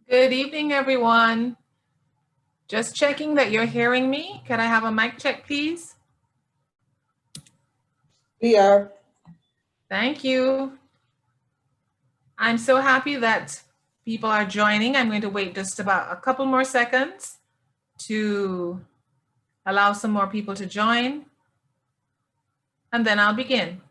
Good evening, everyone. Just checking that you're hearing me. Can I have a mic check, please? We are. Thank you. I'm so happy that people are joining. I'm going to wait just about a couple more seconds to allow some more people to join, and then I'll begin.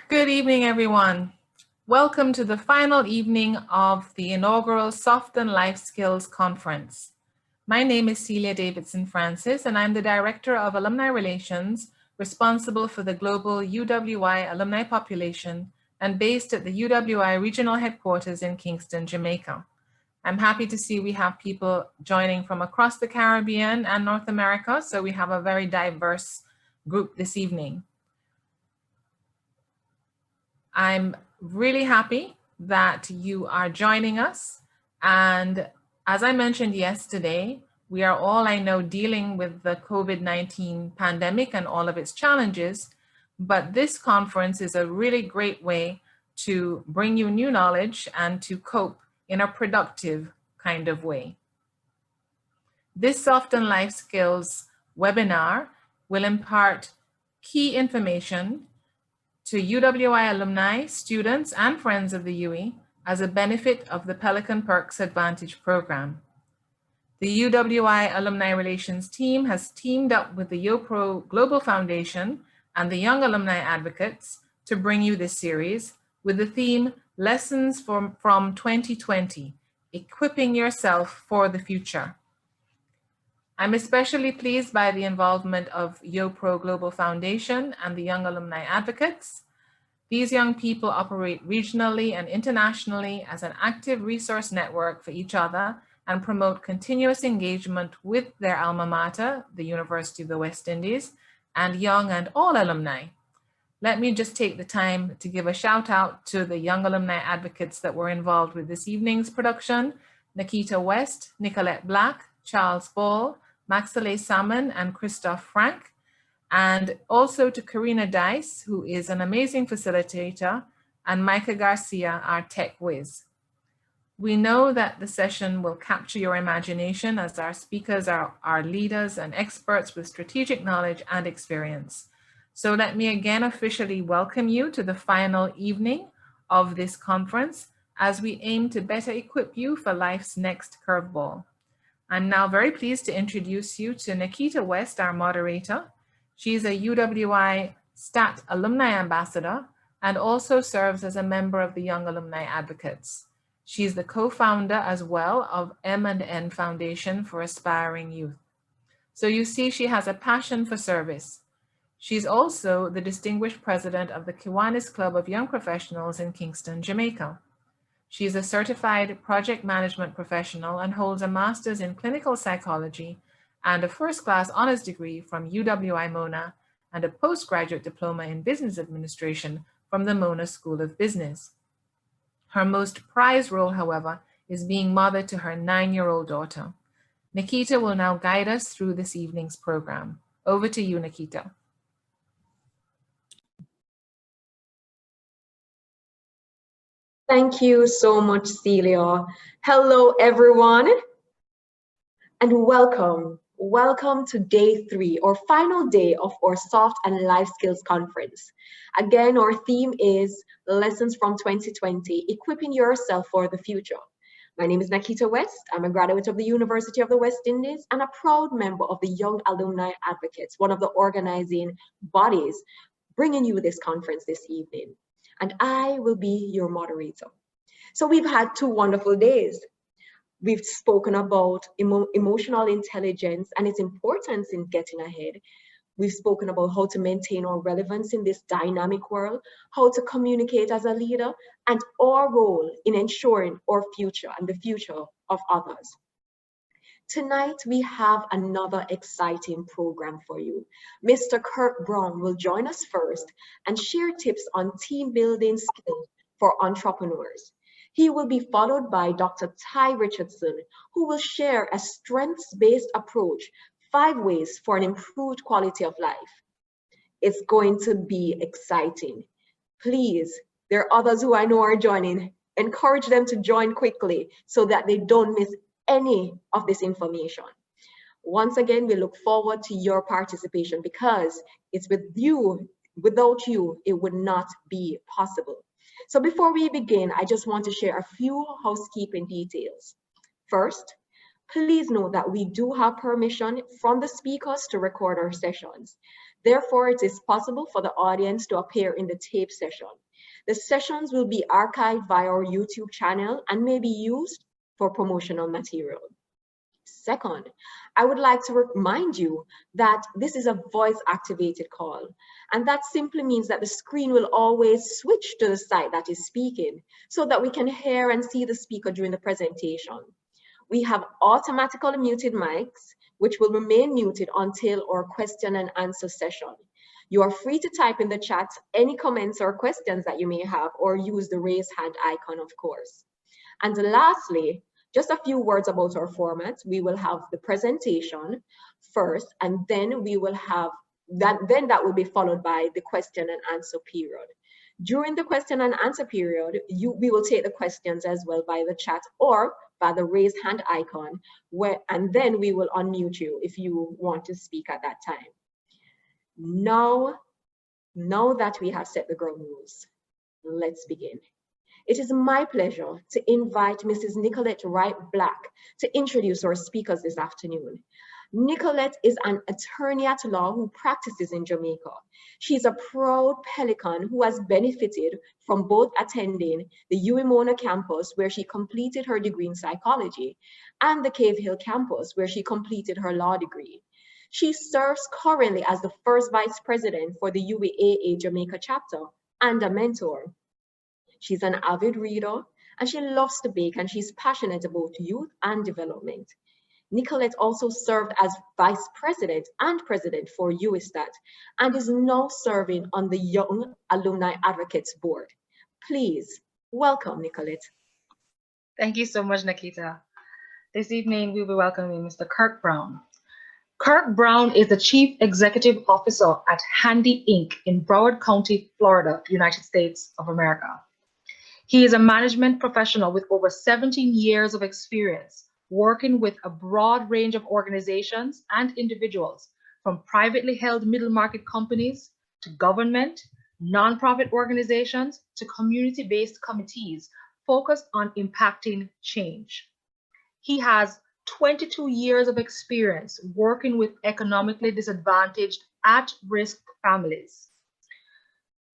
Good evening, everyone. Welcome to the final evening of the inaugural Soft and Life Skills Conference. My name is Celia Davidson Francis, and I'm the Director of Alumni Relations, responsible for the global UWI alumni population and based at the UWI regional headquarters in Kingston, Jamaica. I'm happy to see we have people joining from across the Caribbean and North America, so we have a very diverse group this evening. I'm really happy that you are joining us. And as I mentioned yesterday, we are all, I know, dealing with the COVID-19 pandemic and all of its challenges, but this conference is a really great way to bring you new knowledge and to cope in a productive kind of way. This Soft and Life Skills webinar will impart key information to UWI alumni, students, and friends of the UE as a benefit of the Pelican Perks Advantage program. The UWI Alumni Relations team has teamed up with the YoPro Global Foundation and the Young Alumni Advocates to bring you this series with the theme Lessons from 2020, Equipping Yourself for the Future. I'm especially pleased by the involvement of YoPro Global Foundation and the Young Alumni Advocates. These young people operate regionally and internationally as an active resource network for each other and promote continuous engagement with their alma mater, the University of the West Indies, and young and all alumni. Let me just take the time to give a shout out to the young alumni advocates that were involved with this evening's production: Nikita West, Nicolette Black, Charles Ball, Maxile Salmon, and Christoph Frank. And also to Karina Dice, who is an amazing facilitator, and Micah Garcia, our tech whiz. We know that the session will capture your imagination as our speakers are leaders and experts with strategic knowledge and experience. So let me again officially welcome you to the final evening of this conference as we aim to better equip you for life's next curveball. I'm now very pleased to introduce you to Nikita West, our moderator. She's a UWI STAT Alumni Ambassador and also serves as a member of the Young Alumni Advocates. She's the co-founder as well of M&N Foundation for Aspiring Youth. So you see, she has a passion for service. She's also the distinguished president of the Kiwanis Club of Young Professionals in Kingston, Jamaica. She's a certified project management professional and holds a master's in clinical psychology and a first-class honors degree from UWI Mona and a postgraduate diploma in business administration from the Mona School of Business. Her most prized role, however, is being mother to her 9-year-old daughter. Nikita will now guide us through this evening's program. Over to you, Nikita. Thank you so much, Celia. Hello, everyone, and welcome. Welcome to day 3, or final day of our Soft and Life Skills Conference. Again, our theme is Lessons from 2020, Equipping Yourself for the Future. My name is Nikita West. I'm a graduate of the University of the West Indies and a proud member of the Young Alumni Advocates, one of the organizing bodies bringing you this conference this evening. And I will be your moderator. So we've had 2 wonderful days. We've spoken about emotional intelligence and its importance in getting ahead. We've spoken about how to maintain our relevance in this dynamic world, how to communicate as a leader, and our role in ensuring our future and the future of others. Tonight, we have another exciting program for you. Mr. Kirk Brown will join us first and share tips on team building skills for entrepreneurs. He will be followed by Dr. Tyre Richardson, who will share a strengths-based approach, 5 ways for an improved quality of life. It's going to be exciting. Please, there are others who I know are joining. Encourage them to join quickly so that they don't miss any of this information. Once again, we look forward to your participation because it's with you. Without you, it would not be possible. So before we begin, I just want to share a few housekeeping details. First, please note that we do have permission from the speakers to record our sessions. Therefore, it is possible for the audience to appear in the tape session. The sessions will be archived via our YouTube channel and may be used for promotional material. Second, I would like to remind you that this is a voice-activated call, and that simply means that the screen will always switch to the side that is speaking so that we can hear and see the speaker during the presentation. We have automatically muted mics, which will remain muted until our question and answer session. You are free to type in the chat any comments or questions that you may have, or use the raise hand icon, of course. And lastly, just a few words about our format. We will have the presentation first, and then we will have that will be followed by the question and answer period. During the question and answer period, we will take the questions as well by the chat or by the raise hand icon, and then we will unmute you if you want to speak at that time. Now that we have set the ground rules, let's begin. It is my pleasure to invite Mrs. Nicolette Wright Black to introduce our speakers this afternoon. Nicolette is an attorney at law who practices in Jamaica. She's a proud Pelican who has benefited from both attending the UWI campus, where she completed her degree in psychology, and the Cave Hill campus, where she completed her law degree. She serves currently as the first vice president for the UWI Jamaica chapter and a mentor. She's an avid reader, and she loves to bake, and she's passionate about youth and development. Nicolette also served as vice president and president for UWI and is now serving on the Young Alumni Advocates Board. Please welcome Nicolette. Thank you so much, Nikita. This evening, we'll be welcoming Mr. Kirk Brown. Kirk Brown is the Chief Executive Officer at Handy Inc. in Broward County, Florida, United States of America. He is a management professional with over 17 years of experience working with a broad range of organizations and individuals, from privately held middle market companies to government, nonprofit organizations to community-based committees focused on impacting change. He has 22 years of experience working with economically disadvantaged at-risk families.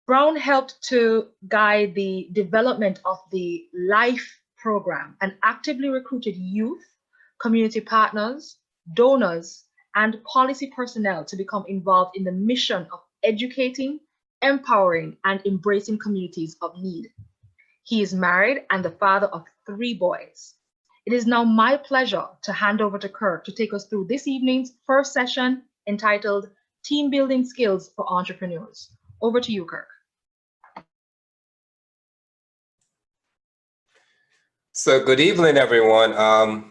Brown helped to guide the development of the LIFE program and actively recruited youth, community partners, donors, and policy personnel to become involved in the mission of educating, empowering, and embracing communities of need. He is married and the father of 3 boys. It is now my pleasure to hand over to Kirk to take us through this evening's first session entitled Team Building Skills for Entrepreneurs. Over to you, Kirk. So good evening, everyone. I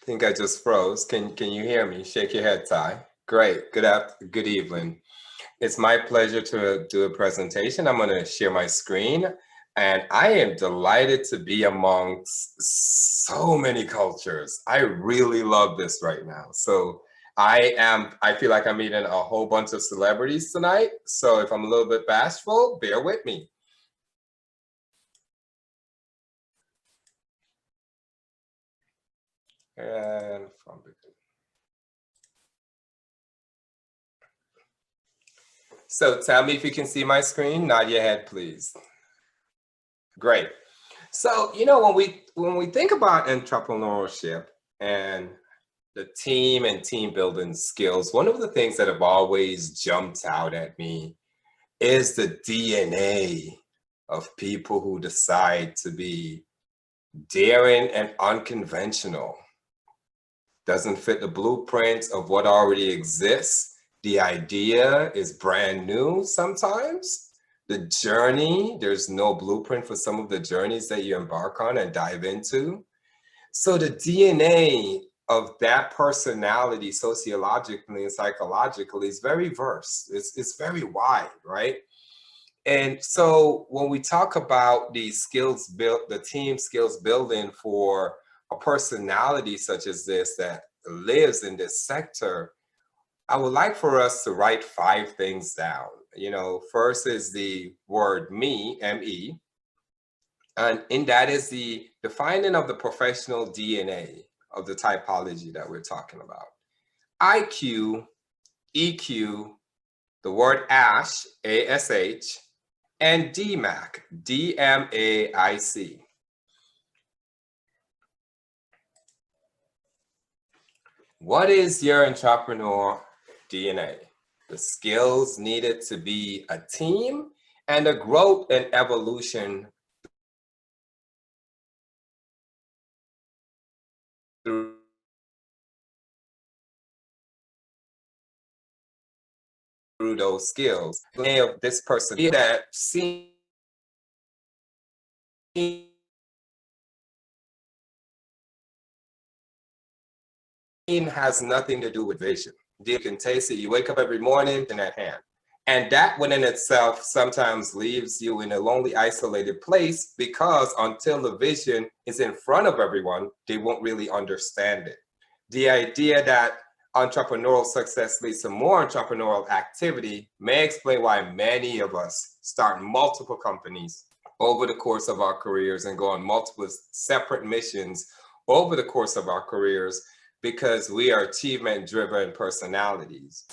think I just froze. Can you hear me? Shake your head, Ty. Great. Good evening. It's my pleasure to do a presentation. I'm going to share my screen, and I am delighted to be amongst so many cultures. I really love this right now. So I feel like I'm meeting a whole bunch of celebrities tonight. So if I'm a little bit bashful, bear with me. And from the So tell me if you can see my screen. Nod your head, please. Great. So, you know, when we think about entrepreneurship and the team and team building skills, one of the things that have always jumped out at me is the DNA of people who decide to be daring and unconventional. Doesn't fit the blueprint of what already exists. The idea is brand new sometimes. The journey, there's no blueprint for some of the journeys that you embark on and dive into. So the DNA of that personality sociologically and psychologically is very diverse. It's very wide, right? And so when we talk about these skills built, the team skills building for a personality such as this that lives in this sector, I would like for us to write 5 things down. You know, first is the word me, M-E, and in that is the defining of the professional DNA of the typology that we're talking about. IQ, EQ, the word ASH, A-S-H, and DMAC, D-M-A-I-C. What is your entrepreneur DNA? The skills needed to be a team and the growth and evolution through those skills. Of this person that seems has nothing to do with vision. You can taste it. You wake up every morning in that hand. And that within itself sometimes leaves you in a lonely, isolated place because until the vision is in front of everyone, they won't really understand it. The idea that entrepreneurial success leads to more entrepreneurial activity may explain why many of us start multiple companies over the course of our careers and go on multiple separate missions over the course of our careers, because we are achievement-driven personalities.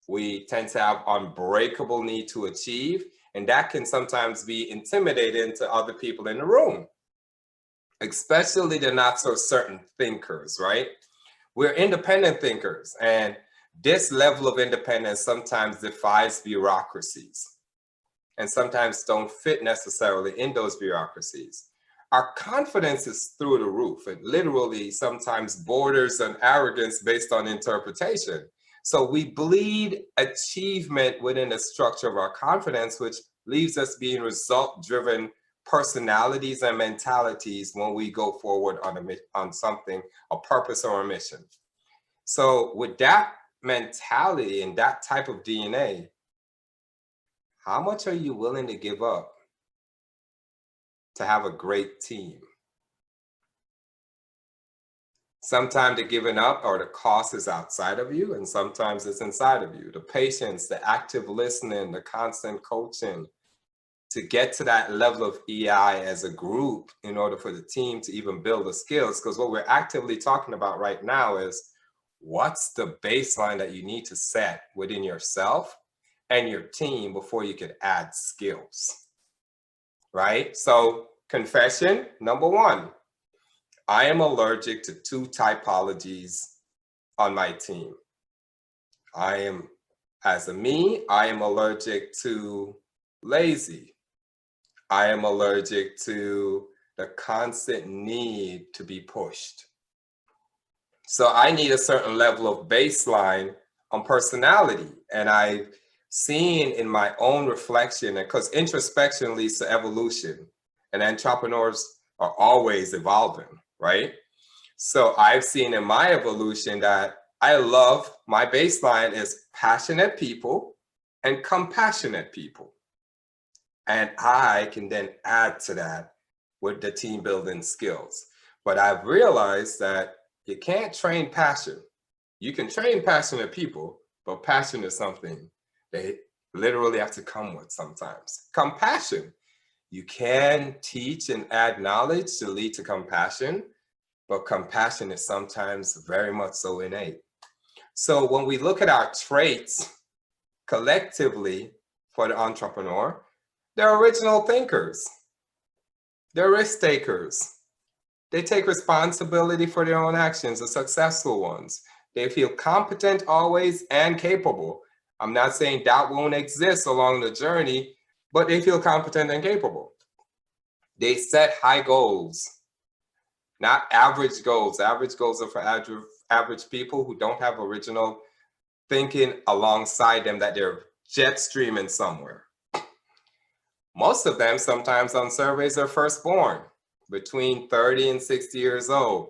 We tend to have unbreakable need to achieve, and that can sometimes be intimidating to other people in the room, especially the not so certain thinkers, right? We're independent thinkers, and this level of independence sometimes defies bureaucracies and sometimes don't fit necessarily in those bureaucracies. Our confidence is through the roof. It literally sometimes borders on arrogance based on interpretation. So we bleed achievement within the structure of our confidence, which leaves us being result-driven personalities and mentalities when we go forward on something, a purpose or a mission. So with that mentality and that type of DNA, how much are you willing to give up to have a great team? Sometimes the giving up or the cost is outside of you, and sometimes it's inside of you. The patience, the active listening, the constant coaching to get to that level of EI as a group in order for the team to even build the skills. Because what we're actively talking about right now is what's the baseline that you need to set within yourself and your team before you could add skills, right? So confession, number 1, I am allergic to 2 typologies on my team. I am allergic to lazy. I am allergic to the constant need to be pushed. So I need a certain level of baseline on personality. And I've seen in my own reflection, because introspection leads to evolution, and entrepreneurs are always evolving, right? So I've seen in my evolution that I love, my baseline is passionate people and compassionate people. And I can then add to that with the team building skills. But I've realized that you can't train passion. You can train passionate people, but passion is something they literally have to come with sometimes. Compassion, you can teach and add knowledge to lead to compassion, but compassion is sometimes very much so innate. So when we look at our traits collectively for the entrepreneur, they're original thinkers. They're risk takers. They take responsibility for their own actions, the successful ones. They feel competent always and capable. I'm not saying doubt won't exist along the journey, but they feel competent and capable. They set high goals, not average goals. Average goals are for average people who don't have original thinking alongside them, that they're jet streaming somewhere. Most of them, sometimes on surveys, are firstborn, between 30 and 60 years old.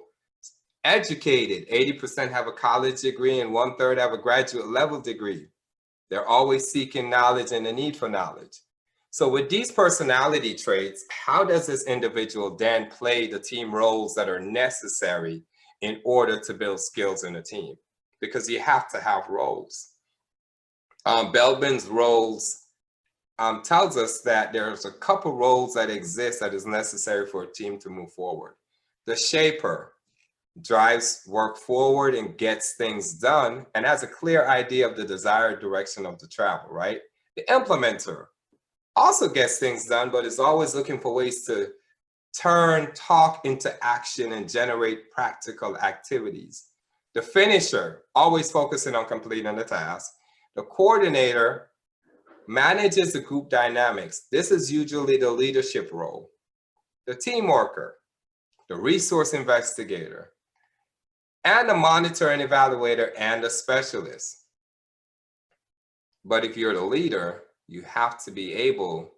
Educated, 80% have a college degree and 1/3 have a graduate level degree. They're always seeking knowledge and the need for knowledge. So with these personality traits, how does this individual then play the team roles that are necessary in order to build skills in a team? Because you have to have roles. Belbin's roles tells us that there's a couple roles that exist that is necessary for a team to move forward. The shaper drives work forward and gets things done and has a clear idea of the desired direction of the travel, right? The implementer also gets things done, but is always looking for ways to turn talk into action and generate practical activities. The finisher, always focusing on completing the task. The coordinator manages the group dynamics. This is usually the leadership role. The team worker, the resource investigator, and the monitor and evaluator, and the specialist. But if you're the leader, you have to be able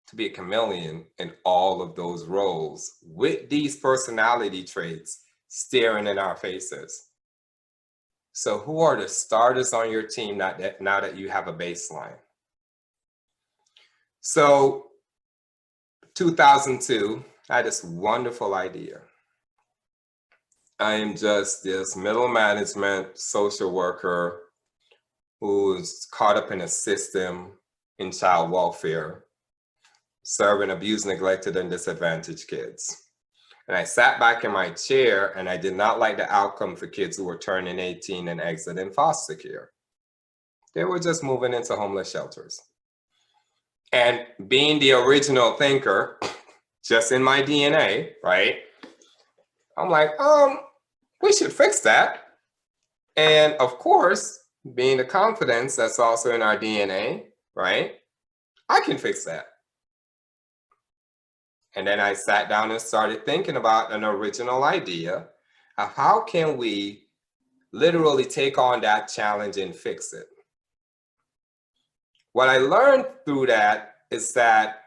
to be a chameleon in all of those roles with these personality traits staring in our faces. So who are the starters on your team now that you have a baseline? So 2002, I had this wonderful idea. I am just this middle management social worker who's caught up in a system in child welfare, serving abused, neglected, and disadvantaged kids. And I sat back in my chair and I did not like the outcome for kids who were turning 18 and exiting foster care. They were just moving into homeless shelters. And being the original thinker, just in my DNA, right? I'm like, we should fix that. And of course, being the confidence that's also in our DNA, right? I can fix that. And then I sat down and started thinking about an original idea of how can we literally take on that challenge and fix it. What I learned through that is that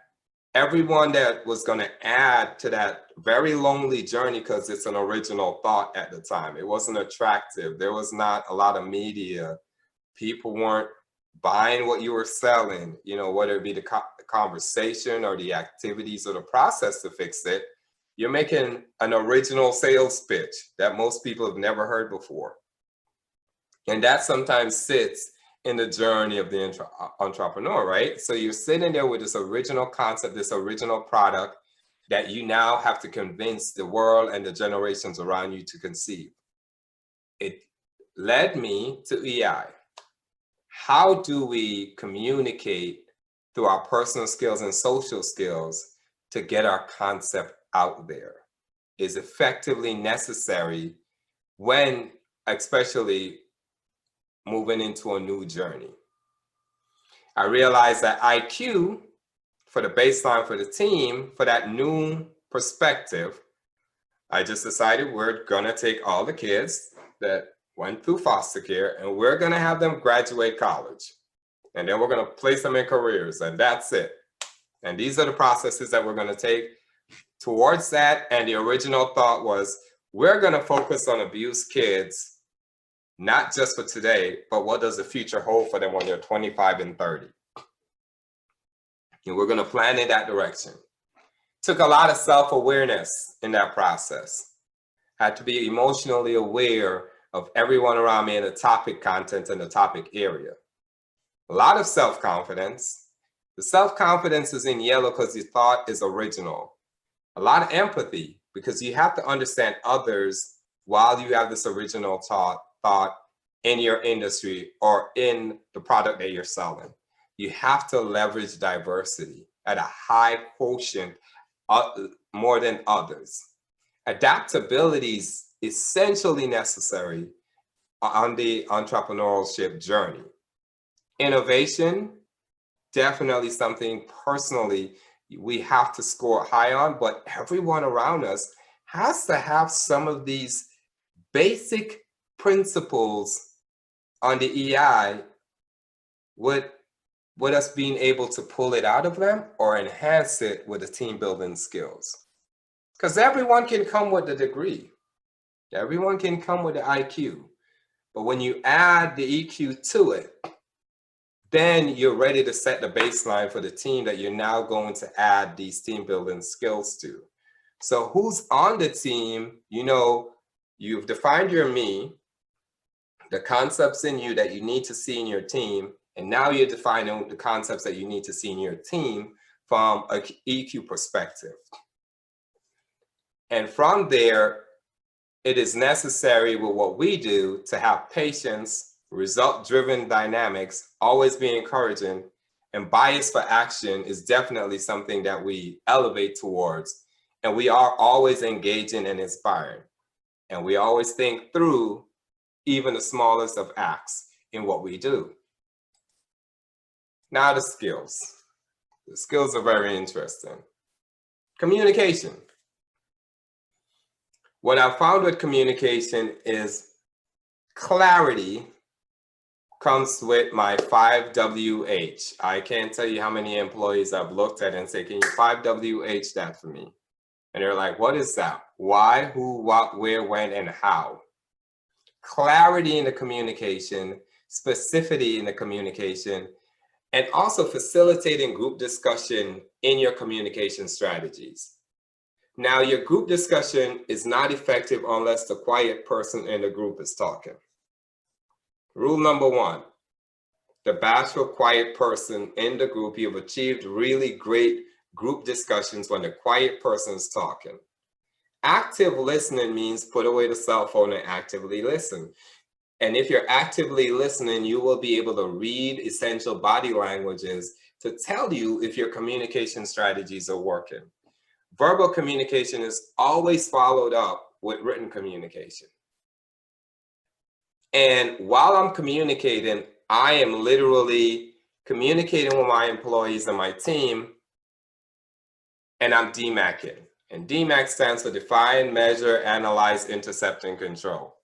everyone that was going to add to that very lonely journey, because it's an original thought at the time, it wasn't attractive. There was not a lot of media. People weren't buying what you were selling, you know, whether it be the conversation or the activities or the process to fix it. You're making an original sales pitch that most people have never heard before. And that sometimes sits in the journey of the entrepreneur, right? So you're sitting there with this original concept, this original product that you now have to convince the world and the generations around you to conceive. It led me to EI. How do we communicate through our personal skills and social skills to get our concept out there is effectively necessary when, especially, moving into a new journey. I realized that IQ, for the baseline for the team, for that new perspective, I just decided we're gonna take all the kids that went through foster care and we're gonna have them graduate college. And then we're gonna place them in careers, and that's it. And these are the processes that we're gonna take towards that. And the original thought was, we're gonna focus on abused kids, not just for today, but what does the future hold for them when they're 25 and 30? And we're gonna plan in that direction. Took a lot of self-awareness in that process. Had to be emotionally aware of everyone around me and the topic content and the topic area. A lot of self-confidence. The self-confidence is in yellow because the thought is original. A lot of empathy, because you have to understand others while you have this original thought in your industry or in the product that you're selling. You have to leverage diversity at a high quotient, more than others. Adaptability is essentially necessary on the entrepreneurship journey. Innovation, definitely something personally we have to score high on, but everyone around us has to have some of these basic principles on the EI with us being able to pull it out of them or enhance it with the team building skills. Because everyone can come with a degree. Everyone can come with the IQ. But when you add the EQ to it, then you're ready to set the baseline for the team that you're now going to add these team building skills to. So who's on the team? You know, you've defined your me, the concepts in you that you need to see in your team, and now you're defining the concepts that you need to see in your team from an EQ perspective. And from there, it is necessary with what we do to have patience, result-driven dynamics, always be encouraging, and bias for action is definitely something that we elevate towards. And we are always engaging and inspiring. And we always think through even the smallest of acts in what we do. Now the skills. The skills are very interesting. Communication. What I found with communication is clarity comes with my 5WH. I can't tell you how many employees I've looked at and say, can you 5WH that for me? And they're like, what is that? Why, who, what, where, when, and how? Clarity in the communication, specificity in the communication, and also facilitating group discussion in your communication strategies. Now, your group discussion is not effective unless the quiet person in the group is talking. Rule number one, the bashful, quiet person in the group, you've achieved really great group discussions when the quiet person is talking. Active listening means put away the cell phone and actively listen. And if you're actively listening, you will be able to read essential body languages to tell you if your communication strategies are working. Verbal communication is always followed up with written communication. And while I'm communicating, I am literally communicating with my employees and my team, and I'm DMACing. And DMAC stands for define, measure, analyze, intercept, and control.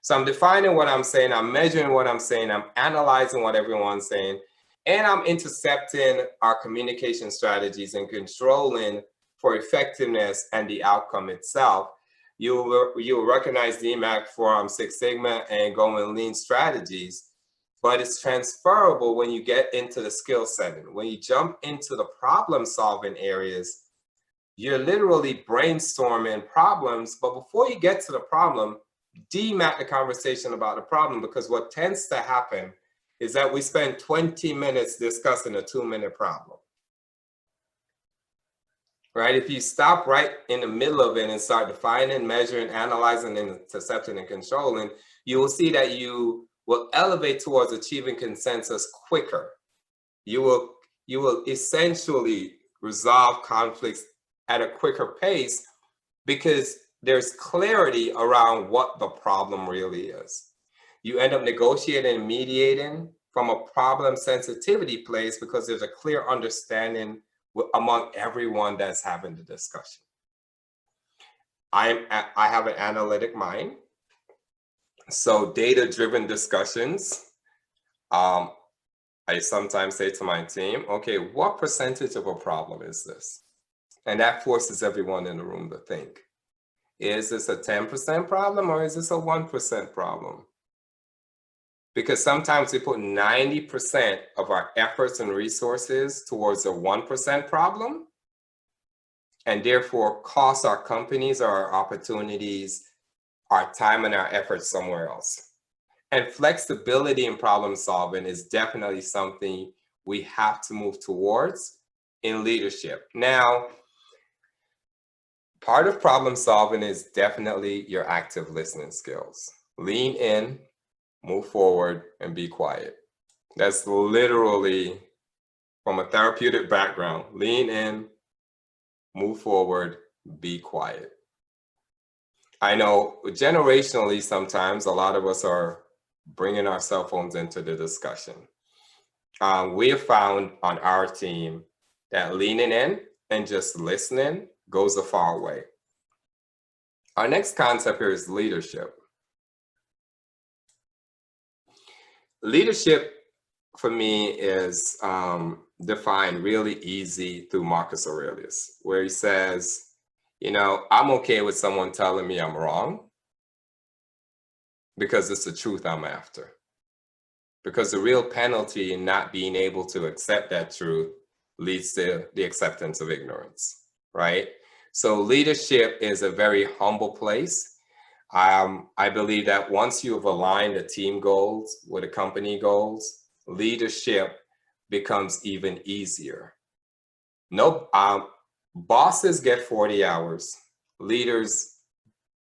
So I'm defining what I'm saying, I'm measuring what I'm saying, I'm analyzing what everyone's saying, and I'm intercepting our communication strategies and controlling for effectiveness and the outcome itself. You will recognize DMAC for Six Sigma and going lean strategies, but it's transferable when you get into the skill setting. When you jump into the problem solving areas, you're literally brainstorming problems, but before you get to the problem, DMAC the conversation about the problem, because what tends to happen is that we spend 20 minutes discussing a 2-minute problem. Right? If you stop right in the middle of it and start defining, measuring, analyzing, and intercepting and controlling, you will see that you will elevate towards achieving consensus quicker. You will essentially resolve conflicts at a quicker pace because there's clarity around what the problem really is. You end up negotiating and mediating from a problem sensitivity place because there's a clear understanding among everyone that's having the discussion. I have an analytic mind. So data-driven discussions, I sometimes say to my team, okay, what percentage of a problem is this? And that forces everyone in the room to think. Is this a 10% problem or is this a 1% problem? Because sometimes we put 90% of our efforts and resources towards a 1% problem, and therefore cost our companies, our opportunities, our time and our efforts somewhere else. And flexibility in problem solving is definitely something we have to move towards in leadership. Now, Part of problem solving is definitely your active listening skills. Lean in, move forward, and be quiet. That's literally from a therapeutic background. Lean in, move forward, be quiet. I know generationally, sometimes a lot of us are bringing our cell phones into the discussion. We have found on our team that leaning in and just listening goes a far way. Our next concept here is leadership. Leadership for me is defined really easy through Marcus Aurelius, where he says, you know, I'm okay with someone telling me I'm wrong because it's the truth I'm after. Because the real penalty in not being able to accept that truth leads to the acceptance of ignorance, right? So leadership is a very humble place. I believe that once you have aligned the team goals with the company goals, leadership becomes even easier. Bosses get 40 hours, leaders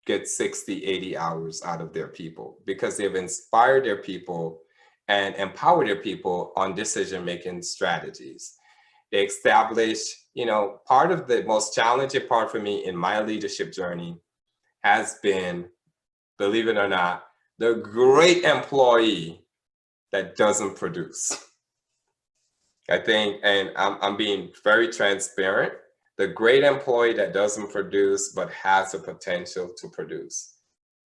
get 60, 80 hours out of their people because they've inspired their people and empower their people on decision-making strategies. They establish, you know, part of the most challenging part for me in my leadership journey has been, believe it or not, the great employee that doesn't produce. I think, and I'm being very transparent, the great employee that doesn't produce but has the potential to produce,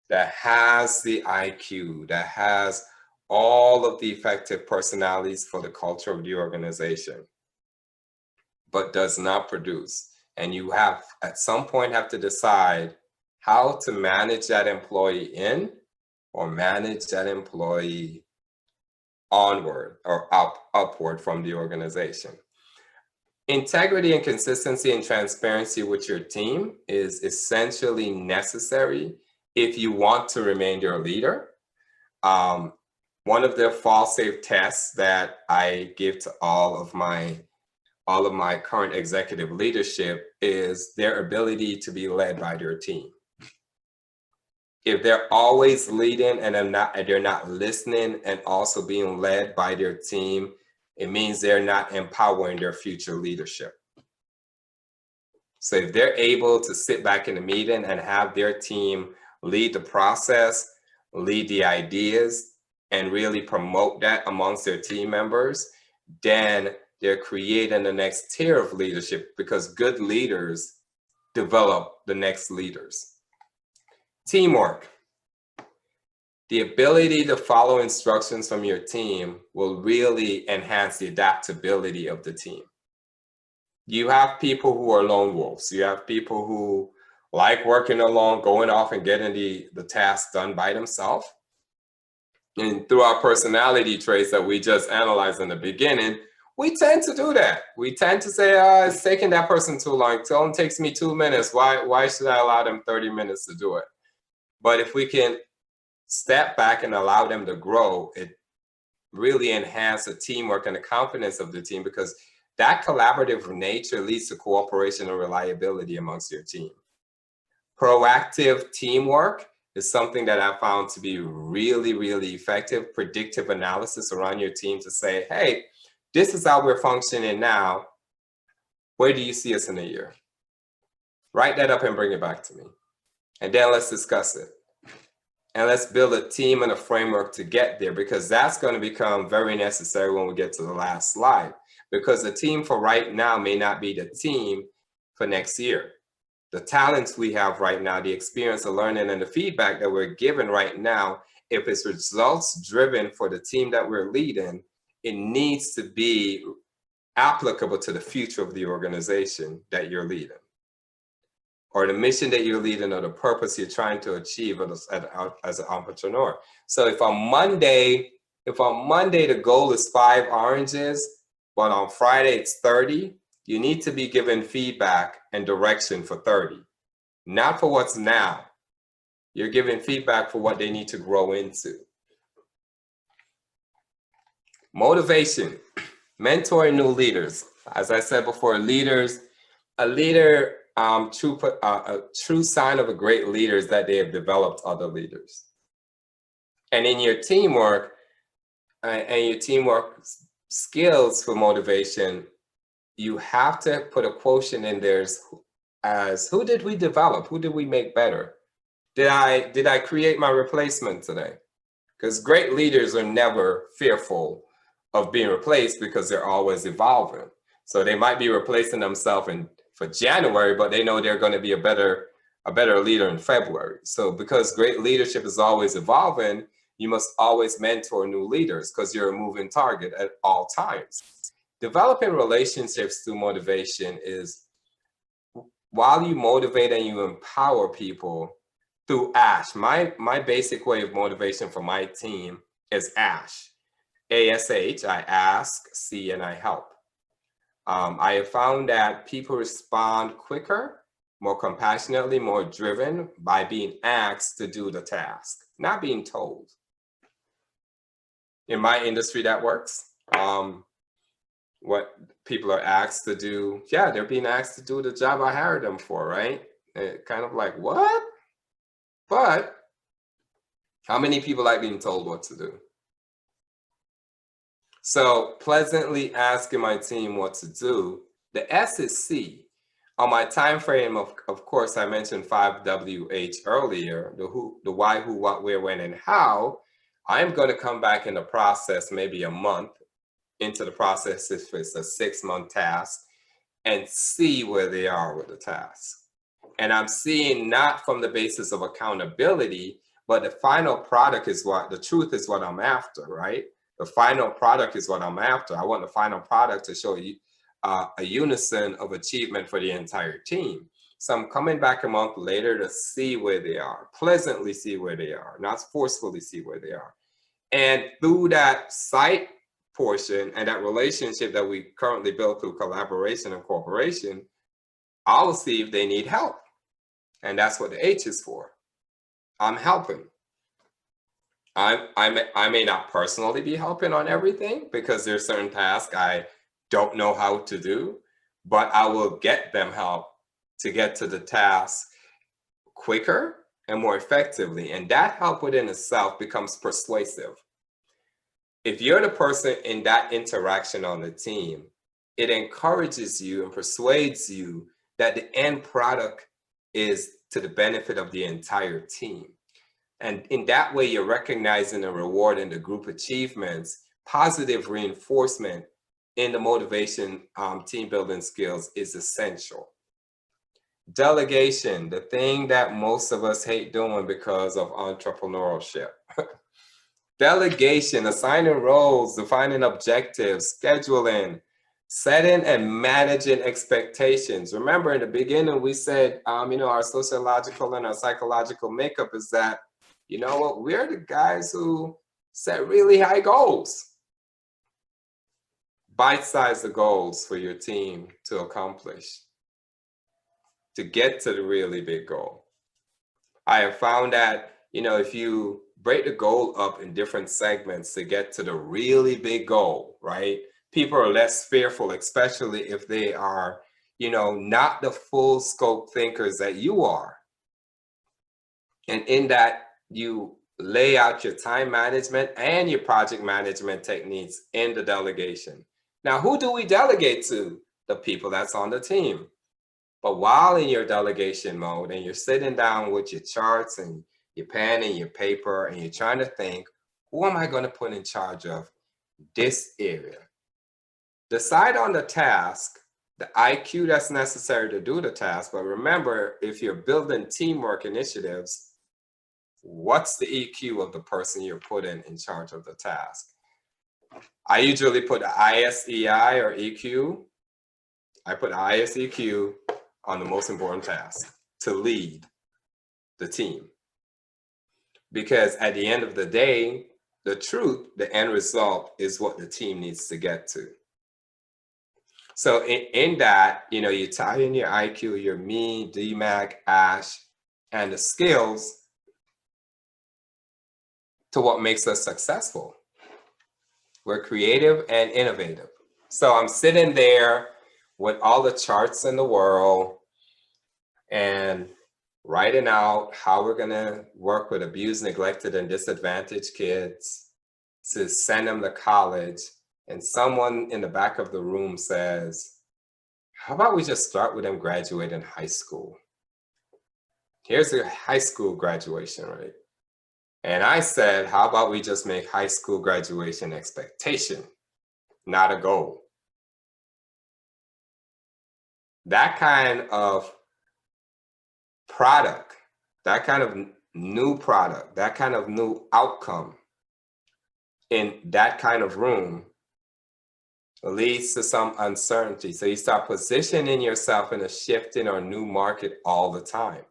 that has the IQ, that has all of the effective personalities for the culture of the organization, but does not produce. And you have, at some point, have to decide how to manage that employee in or manage that employee onward or upward from the organization. Integrity and consistency and transparency with your team is essentially necessary if you want to remain your leader. One of the fall-safe tests that I give to all of my current executive leadership is their ability to be led by their team. If they're always leading and they're not listening and also being led by their team, it means they're not empowering their future leadership. So if they're able to sit back in the meeting and have their team lead the process, lead the ideas, and really promote that amongst their team members, then they're creating the next tier of leadership, because good leaders develop the next leaders. Teamwork. The ability to follow instructions from your team will really enhance the adaptability of the team. You have people who are lone wolves. You have people who like working alone, going off and getting the task done by themselves. And through our personality traits that we just analyzed in the beginning, we tend to do that. We tend to say, it's taking that person too long. It only takes me 2 minutes. Why should I allow them 30 minutes to do it? But if we can step back and allow them to grow, it really enhances the teamwork and the confidence of the team, because that collaborative nature leads to cooperation and reliability amongst your team. Proactive teamwork is something that I found to be really, really effective. Predictive analysis around your team to say, hey, this is how we're functioning now. Where do you see us in a year? Write that up and bring it back to me. And then let's discuss it. And let's build a team and a framework to get there, because that's going to become very necessary when we get to the last slide. Because the team for right now may not be the team for next year. The talents we have right now, the experience, the learning, and the feedback that we're given right now, if it's results driven for the team that we're leading, it needs to be applicable to the future of the organization that you're leading, or the mission that you're leading, or the purpose you're trying to achieve as an entrepreneur. So if on Monday the goal is 5 oranges, but on Friday it's 30, you need to be given feedback and direction for 30, not for what's now. You're giving feedback for what they need to grow into. Motivation, mentoring new leaders. As I said before, a leader a true sign of a great leader is that they have developed other leaders. And in your teamwork and your teamwork skills for motivation, you have to put a quotient in there as who did we develop? Who did we make better? Did I create my replacement today? Because great leaders are never fearful of being replaced because they're always evolving. So they might be replacing themselves for January, but they know they're going to be a better leader in February. So because great leadership is always evolving, you must always mentor new leaders because you're a moving target at all times. Developing relationships through motivation is while you motivate and you empower people through ASH. My basic way of motivation for my team is ASH. ASH, I ask, see, and I help. I have found that people respond quicker, more compassionately, more driven by being asked to do the task, not being told. In my industry, that works. What people are asked to do, yeah, they're being asked to do the job I hired them for, right? Kind of like, what? But how many people like being told what to do? So pleasantly asking my team what to do. The S is C. On my time frame, of course, I mentioned 5WH earlier, the who, the why, who, what, where, when, and how. I'm going to come back in the process maybe a month into the process if it's a 6-month task and see where they are with the task. And I'm seeing not from the basis of accountability, but the final product is the truth is what I'm after, right? The final product is what I'm after. I want the final product to show you a unison of achievement for the entire team. So I'm coming back a month later to see where they are, pleasantly see where they are, not forcefully see where they are. And through that site portion and that relationship that we currently build through collaboration and cooperation, I'll see if they need help. And that's what the H is for. I'm helping. I may not personally be helping on everything because there's certain tasks I don't know how to do, but I will get them help to get to the task quicker and more effectively. And that help within itself becomes persuasive. If you're the person in that interaction on the team, it encourages you and persuades you that the end product is to the benefit of the entire team. And in that way, you're recognizing and rewarding the group achievements. Positive reinforcement in the motivation team building skills is essential. Delegation, the thing that most of us hate doing because of entrepreneurship. Delegation, assigning roles, defining objectives, scheduling, setting and managing expectations. Remember in the beginning, we said, our sociological and our psychological makeup is that, you know what, we're the guys who set really high goals. Bite-size the goals for your team to accomplish, to get to the really big goal. I have found that, if you break the goal up in different segments to get to the really big goal, right? People are less fearful, especially if they are, not the full scope thinkers that you are. And in that, you lay out your time management and your project management techniques in the delegation. Now, who do we delegate to? The people that's on the team. But while in your delegation mode and you're sitting down with your charts and your pen and your paper and you're trying to think, who am I going to put in charge of this area? Decide on the task, the IQ that's necessary to do the task. But remember, if you're building teamwork initiatives, what's the EQ of the person you're putting in charge of the task? I usually put ISEI or EQ. I put ISEQ on the most important task, to lead the team. Because at the end of the day, the truth, the end result is what the team needs to get to. So in that, you tie in your IQ, your me, DMAC, ASH, and the skills to what makes us successful. We're creative and innovative. So I'm sitting there with all the charts in the world, and writing out how we're going to work with abused, neglected, and disadvantaged kids to send them to college. And someone in the back of the room says, how about we just start with them graduating high school? Here's a high school graduation rate. And I said, how about we just make high school graduation expectation, not a goal? That kind of product, that kind of new product, that kind of new outcome in that kind of room leads to some uncertainty. So you start positioning yourself in a shifting or new market all the time.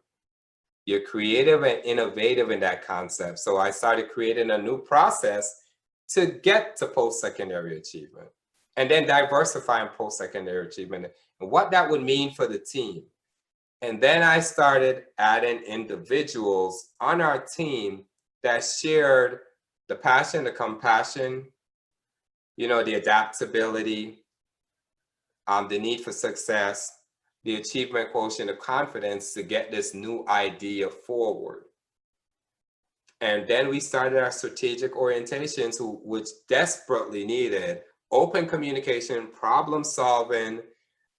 You're creative and innovative in that concept. So I started creating a new process to get to post-secondary achievement, and then diversifying post-secondary achievement and what that would mean for the team. And then I started adding individuals on our team that shared the passion, the compassion, the adaptability, the need for success, the achievement quotient, the confidence to get this new idea forward. And then we started our strategic orientations, which desperately needed open communication, problem solving,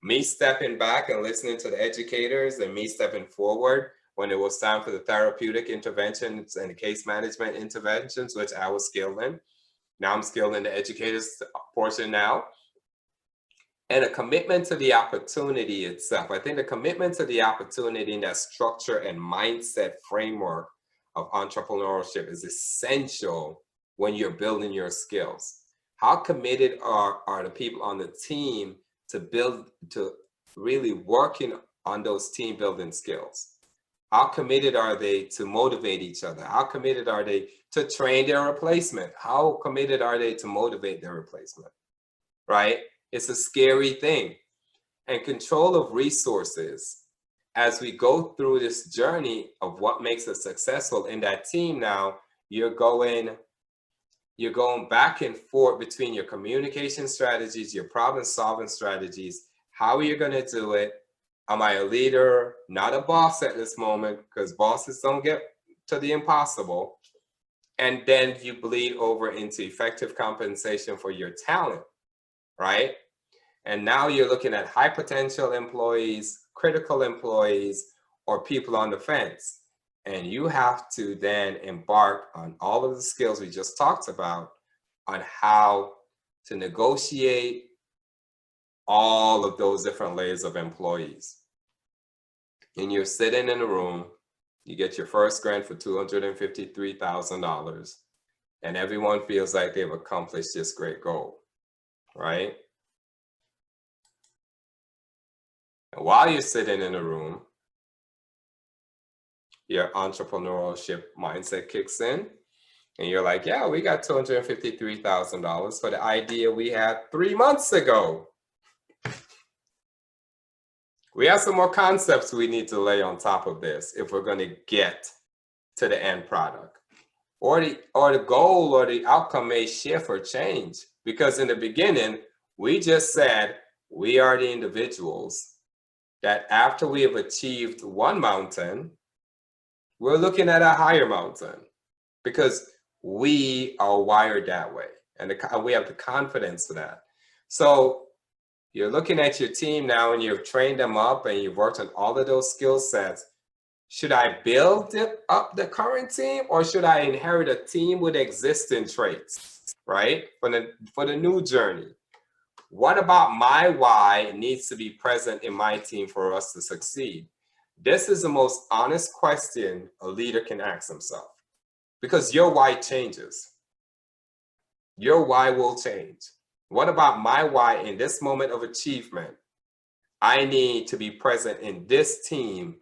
me stepping back and listening to the educators, and me stepping forward when it was time for the therapeutic interventions and the case management interventions, which I was skilled in. Now I'm skilled in the educators portion now. And a commitment to the opportunity itself. I think the commitment to the opportunity in that structure and mindset framework of entrepreneurship is essential when you're building your skills. How committed are the people on the team to really working on those team building skills? How committed are they to motivate each other? How committed are they to train their replacement? How committed are they to motivate their replacement, right? It's a scary thing. And control of resources, as we go through this journey of what makes us successful in that team now, you're going back and forth between your communication strategies, your problem solving strategies. How are you going to do it? Am I a leader, not a boss at this moment, because bosses don't get to the impossible. And then you bleed over into effective compensation for your talent, right? And now you're looking at high potential employees, critical employees, or people on the fence. And you have to then embark on all of the skills we just talked about on how to negotiate all of those different layers of employees. And you're sitting in a room, you get your first grant for $253,000, and everyone feels like they've accomplished this great goal, right? And while you're sitting in a room, your entrepreneurship mindset kicks in, and you're like, yeah, we got $253,000 for the idea we had 3 months ago. We have some more concepts we need to lay on top of this if we're going to get to the end product. Or the goal or the outcome may shift or change, because in the beginning, we just said we are the individuals that after we have achieved one mountain, we're looking at a higher mountain because we are wired that way. And we have the confidence for that. So you're looking at your team now and you've trained them up and you've worked on all of those skill sets. Should I build up the current team, or should I inherit a team with existing traits, right? For the new journey. What about my why needs to be present in my team for us to succeed? This is the most honest question a leader can ask himself, because your why changes. Your why will change. What about my why in this moment of achievement? I need to be present in this team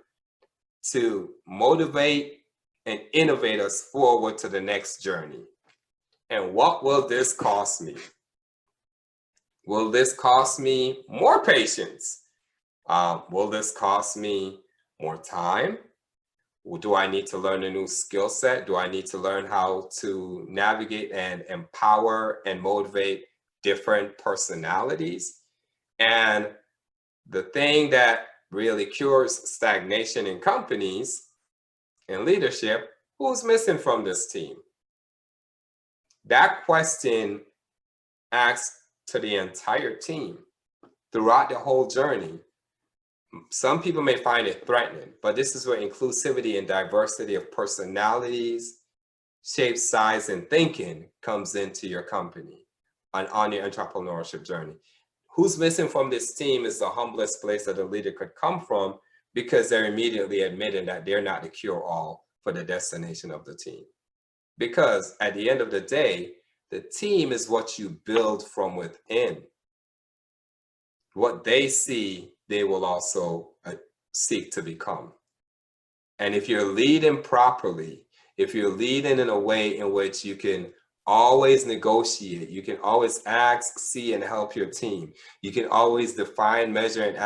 to motivate and innovate us forward to the next journey. And what will this cost me? Will this cost me more patience? Will this cost me more time? Do I need to learn a new skill set? Do I need to learn how to navigate and empower and motivate different personalities? And the thing that really cures stagnation in companies and leadership, who's missing from this team? That question asks to the entire team throughout the whole journey. Some people may find it threatening, but this is where inclusivity and diversity of personalities, shape, size, and thinking comes into your company on your entrepreneurship journey. Who's missing from this team is the humblest place that a leader could come from, because they're immediately admitting that they're not the cure-all for the destination of the team. Because at the end of the day, the team is what you build from within. What they see, they will also seek to become. And if you're leading properly, if you're leading in a way in which you can always negotiate, you can always ask, see, and help your team, you can always define, measure, and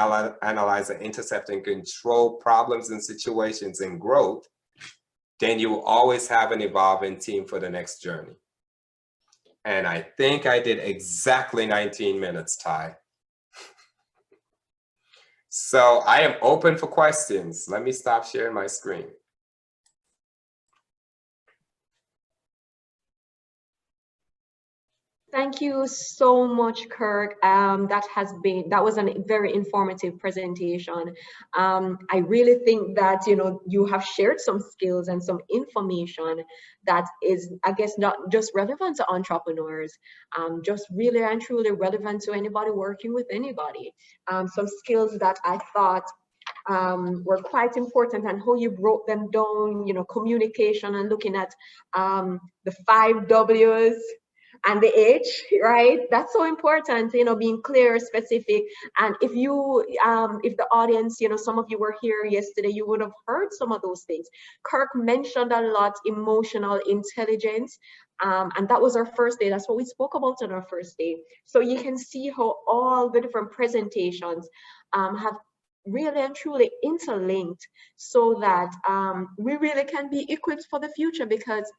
analyze and intercept and control problems and situations and growth, then you will always have an evolving team for the next journey. And I think I did exactly 19 minutes, Ty. So I am open for questions. Let me stop sharing my screen. Thank you so much, Kirk. That was a very informative presentation. I really think that you have shared some skills and some information that is, I guess, not just relevant to entrepreneurs, just really and truly relevant to anybody working with anybody. Some skills that I thought were quite important, and how you broke them down. Communication, and looking at the 5 W's. And the H, right? That's so important, being clear, specific. And if the audience, some of you were here yesterday, you would have heard some of those things. Kirk mentioned a lot emotional intelligence, and that was our first day. That's what we spoke about on our first day. So you can see how all the different presentations have really and truly interlinked, so that we really can be equipped for the future, because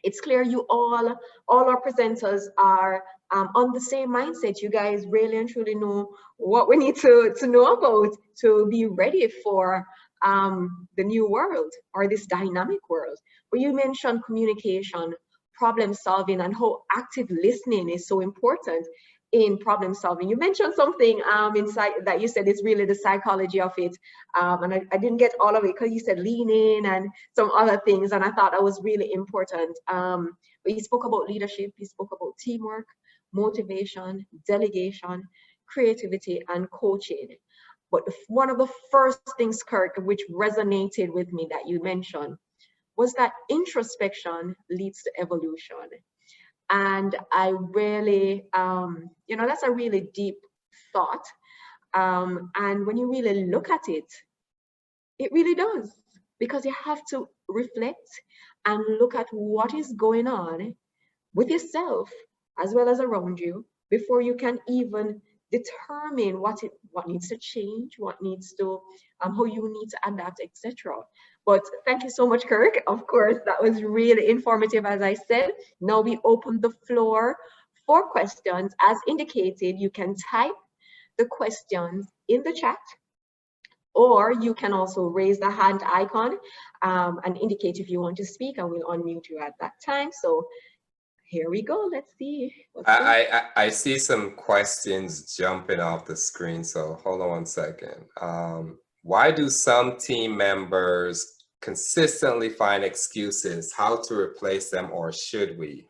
it's clear you all our presenters are on the same mindset. You guys really and truly know what we need to know about to be ready for the new world, or this dynamic world. But you mentioned communication, problem solving, and how active listening is so important in problem solving. You mentioned something inside that you said is really the psychology of it, and I didn't get all of it, because you said lean in and some other things, and I thought that was really important. But you spoke about leadership, you spoke about teamwork, motivation, delegation, creativity, and coaching. But one of the first things, Kirk, which resonated with me that you mentioned, was that introspection leads to evolution. And I really, that's a really deep thought. And when you really look at it, it really does, because you have to reflect and look at what is going on with yourself as well as around you, before you can even determine what needs to change, what needs to, how you need to adapt, etc. But thank you so much, Kirk. Of course, that was really informative, as I said. Now we open the floor for questions. As indicated, you can type the questions in the chat, or you can also raise the hand icon and indicate if you want to speak, and we'll unmute you at that time. So here we go. Let's see. I see some questions jumping off the screen, so hold on one second. Why do some team members consistently find excuses? How to replace them, or should we?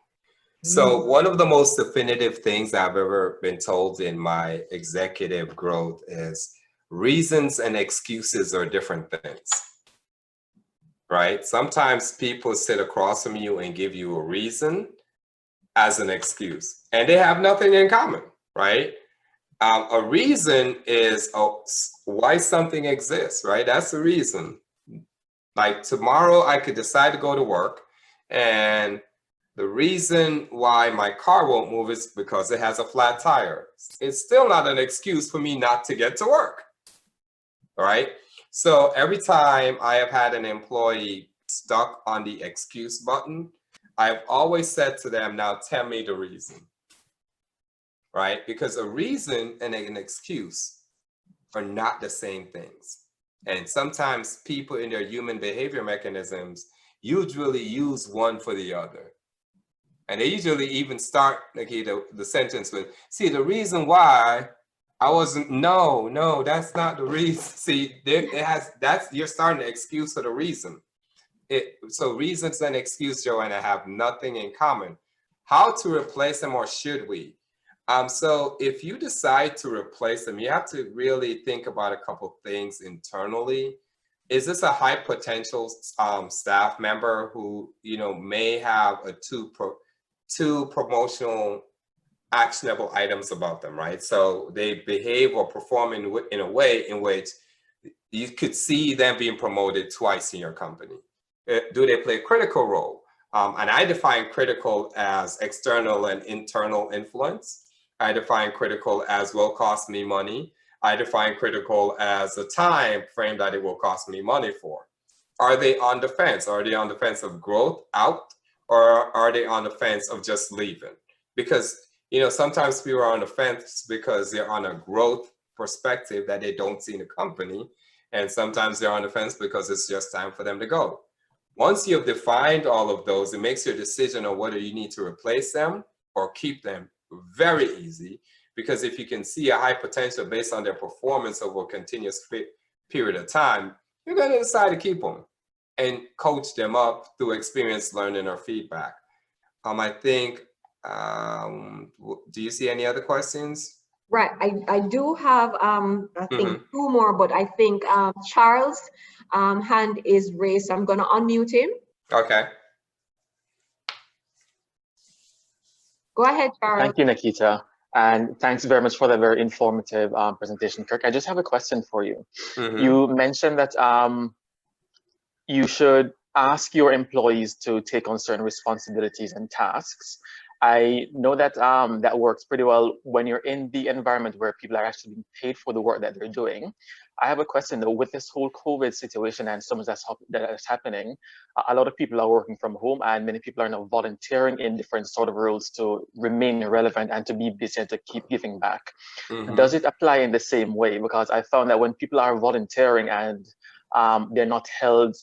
So one of the most definitive things I've ever been told in my executive growth is reasons and excuses are different things, right? Sometimes people sit across from you and give you a reason as an excuse, and they have nothing in common, right? A reason is why something exists, right? That's the reason. Like tomorrow I could decide to go to work, and the reason why my car won't move is because it has a flat tire. It's still not an excuse for me not to get to work, all right? So every time I have had an employee stuck on the excuse button, I've always said to them, now tell me the reason, right? Because a reason and an excuse are not the same things. And sometimes people in their human behavior mechanisms usually use one for the other. And they usually even start, Nikita, the sentence with, see, the reason why I wasn't, no, that's not the reason. See, you're starting to excuse for the reason. So reasons and excuse, Joanna, have nothing in common. How to replace them, or should we? So if you decide to replace them, you have to really think about a couple things internally. Is this a high potential staff member who, may have two promotional actionable items about them, right? So they behave or perform in a way in which you could see them being promoted twice in your company. Do they play a critical role? And I define critical as external and internal influence. I define critical as will cost me money. I define critical as a time frame that it will cost me money for. Are they on the fence? Are they on the fence of growth out, or are they on the fence of just leaving? Because, sometimes people are on the fence because they're on a growth perspective that they don't see in the company. And sometimes they're on the fence because it's just time for them to go. Once you've defined all of those, it makes your decision on whether you need to replace them or keep them very easy. Because if you can see a high potential based on their performance over a continuous period of time, you're going to decide to keep them and coach them up through experience, learning, or feedback. I think, do you see any other questions? Right, I do have, I think two more, but I think Charles' hand is raised. So I'm going to unmute him. Okay. Go ahead, Charles. Thank you, Nikita. And thanks very much for the very informative presentation, Kirk. I just have a question for you. You mentioned that you should ask your employees to take on certain responsibilities and tasks. I know that that works pretty well when you're in the environment where people are actually being paid for the work that they're doing. I have a question though, with this whole COVID situation and so much that's happening, a lot of people are working from home and many people are now volunteering in different sort of roles to remain relevant and to be busy and to keep giving back. Does it apply in the same way? Because I found that when people are volunteering and they're not held,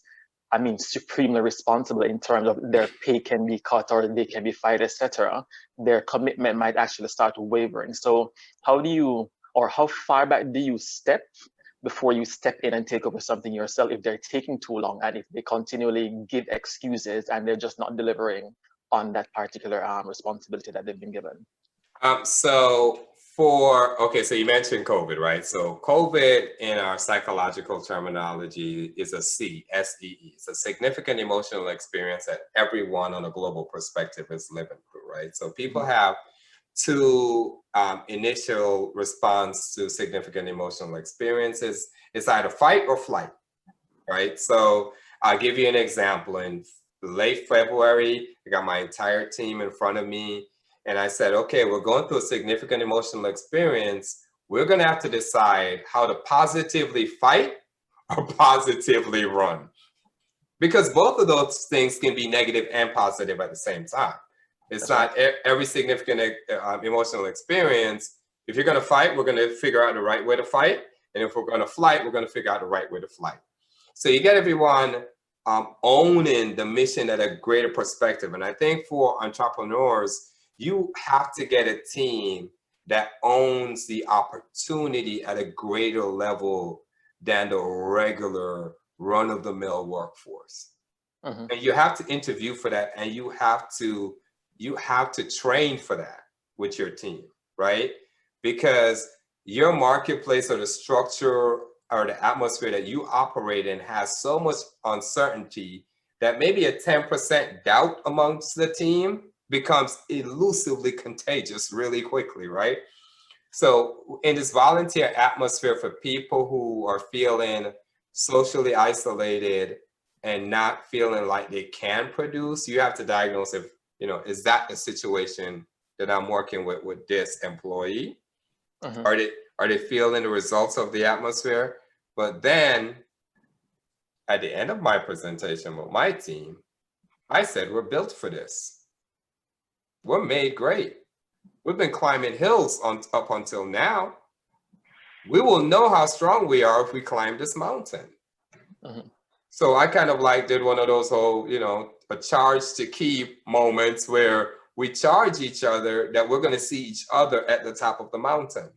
supremely responsible in terms of their pay can be cut or they can be fired, etc., their commitment might actually start wavering. So how far back do you step before you step in and take over something yourself if they're taking too long and if they continually give excuses and they're just not delivering on that particular responsibility that they've been given? So you mentioned COVID, right? So COVID in our psychological terminology is a C, S-E-E. It's a significant emotional experience that everyone on a global perspective is living through, right? So people have two initial response to significant emotional experiences. It's either fight or flight, right? So I'll give you an example. In late February, I got my entire team in front of me. And I said, okay, we're going through a significant emotional experience. We're going to have to decide how to positively fight or positively run. Because both of those things can be negative and positive at the same time. It's not every significant emotional experience. If you're going to fight, we're going to figure out the right way to fight. And if we're going to flight, we're going to figure out the right way to flight. So you get everyone owning the mission at a greater perspective. And I think for entrepreneurs, you have to get a team that owns the opportunity at a greater level than the regular run-of-the-mill workforce. And you have to interview for that, and you have to train for that with your team, right? Because your marketplace or the structure or the atmosphere that you operate in has so much uncertainty that maybe a 10% doubt amongst the team becomes elusively contagious really quickly, right? So in this volunteer atmosphere for people who are feeling socially isolated and not feeling like they can produce, you have to diagnose if, is that the situation that I'm working with this employee? Are they feeling the results of the atmosphere? But then at the end of my presentation with my team, I said, we're built for this. We're made great. We've been climbing hills up until now. we will know how strong we are if we climb this mountain. So I kind of like did one of those whole, a charge to keep moments where we charge each other that we're going to see each other at the top of the mountain.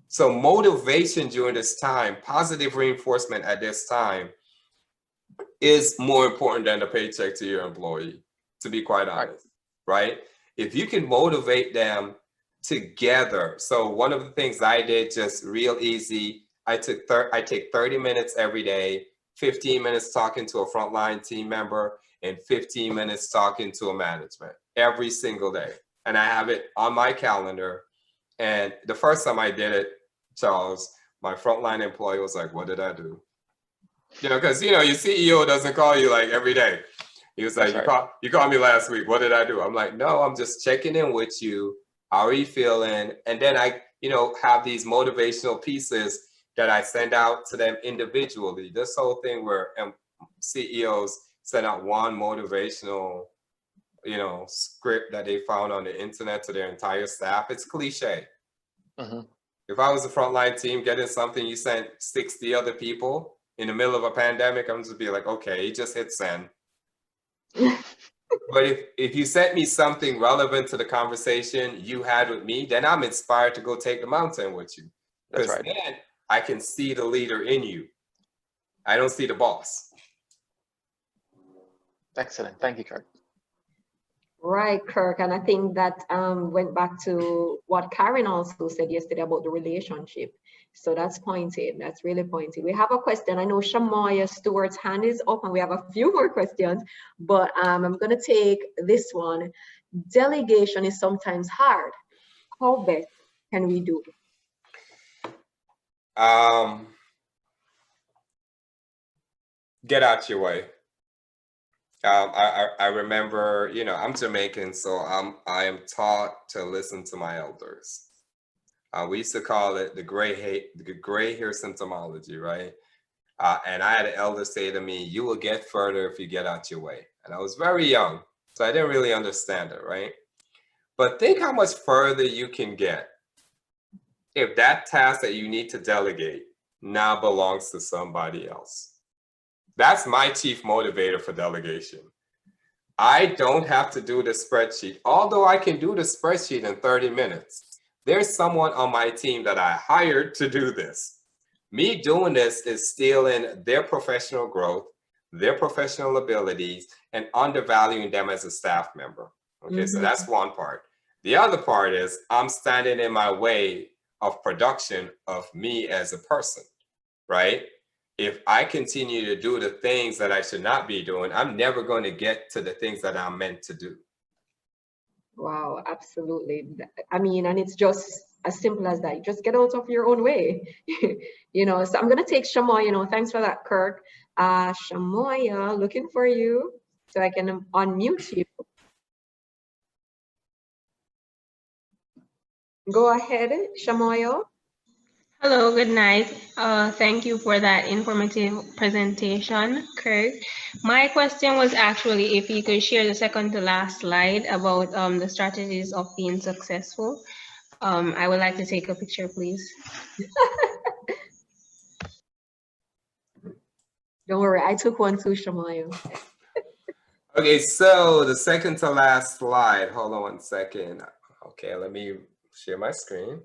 So motivation during this time, positive reinforcement at this time is more important than the paycheck to your employee, to be quite honest, right? If you can motivate them together. So one of the things I did, just real easy, I take 30 minutes every day, 15 minutes talking to a frontline team member and 15 minutes talking to a management every single day. And I have it on my calendar. And the first time I did it, Charles, my frontline employee was like, what did I do? Because, your CEO doesn't call you like every day. He was like, you called me last week. What did I do? I'm like, no, I'm just checking in with you. How are you feeling? And then I, have these motivational pieces that I send out to them individually. This whole thing where CEOs send out one motivational, script that they found on the internet to their entire staff. It's cliche. If I was a frontline team getting something you sent 60 other people in the middle of a pandemic, I'm just be like, okay, just hit send. But if you sent me something relevant to the conversation you had with me, then I'm inspired to go take the mountain with you. Because then I can see the leader in you. I don't see the boss. Excellent. Thank you, Kirk. Right, Kirk. And I think that went back to what Karen also said yesterday about the relationship. So that's pointed. That's really pointed. We have a question. I know Shamoya Stewart's hand is up and we have a few more questions, but I'm going to take this one. Delegation is sometimes hard. How best can we do it? Get out your way. I remember, I'm Jamaican, so I am taught to listen to my elders. We used to call it the gray hair symptomology, right? And I had an elder say to me, you will get further if you get out your way. And I was very young, so I didn't really understand it, right? But think how much further you can get if that task that you need to delegate now belongs to somebody else. That's my chief motivator for delegation. I don't have to do the spreadsheet. Although I can do the spreadsheet in 30 minutes, there's someone on my team that I hired to do this. Me doing this is stealing their professional growth, their professional abilities, and undervaluing them as a staff member. Okay, so that's one part. The other part is I'm standing in my way of production of me as a person, right? If I continue to do the things that I should not be doing, I'm never going to get to the things that I'm meant to do. Wow, absolutely. I mean, and it's just as simple as that. You just get out of your own way. So I'm going to take Shamoya, thanks for that, Kirk. Shamoya, looking for you so I can unmute you. Go ahead, Shamoya. Hello, good night. Thank you for that informative presentation, Kirk. My question was actually if you could share the second to last slide about the strategies of being successful. I would like to take a picture, please. Don't worry, I took one too, Shamoya. Okay, so the second to last slide. Hold on one second. Okay, let me share my screen.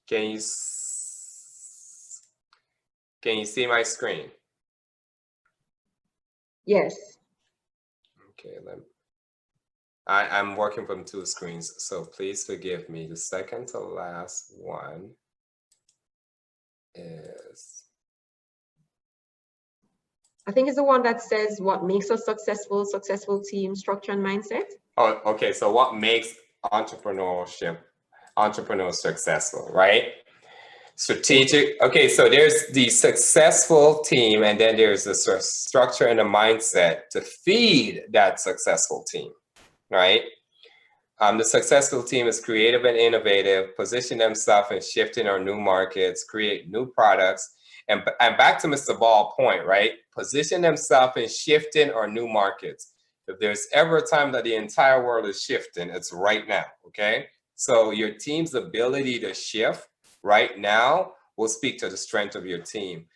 Can you see my screen? Yes. Okay, I'm working from two screens, so please forgive me. The second to last one is... I think it's the one that says what makes us successful team, structure and mindset. Oh, okay. So what makes entrepreneurs successful, right? Strategic. Okay, so there's the successful team, and then there's the structure and the mindset to feed that successful team, right? The successful team is creative and innovative, position themselves in shifting or new markets, create new products, and back to Mr. Ball's point, right? Position themselves in shifting or new markets. If there's ever a time that the entire world is shifting, it's right now, okay? So your team's ability to shift right now will speak to the strength of your team.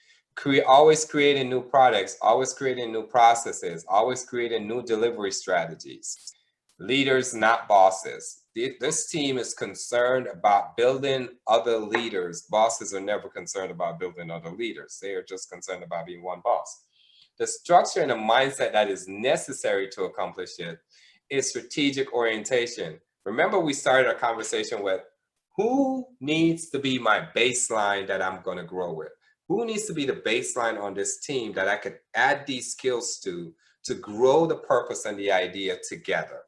Always creating new products, always creating new processes, always creating new delivery strategies. Leaders, not bosses. This team is concerned about building other leaders. Bosses are never concerned about building other leaders. They are just concerned about being one boss. The structure and the mindset that is necessary to accomplish it is strategic orientation. Remember, we started our conversation with who needs to be my baseline that I'm going to grow with? Who needs to be the baseline on this team that I could add these skills to grow the purpose and the idea together?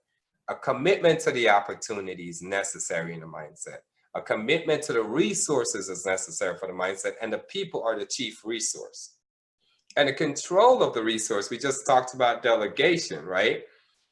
A commitment to the opportunities necessary in the mindset. A commitment to the resources is necessary for the mindset, and the people are the chief resource. And the control of the resource, we just talked about delegation, right?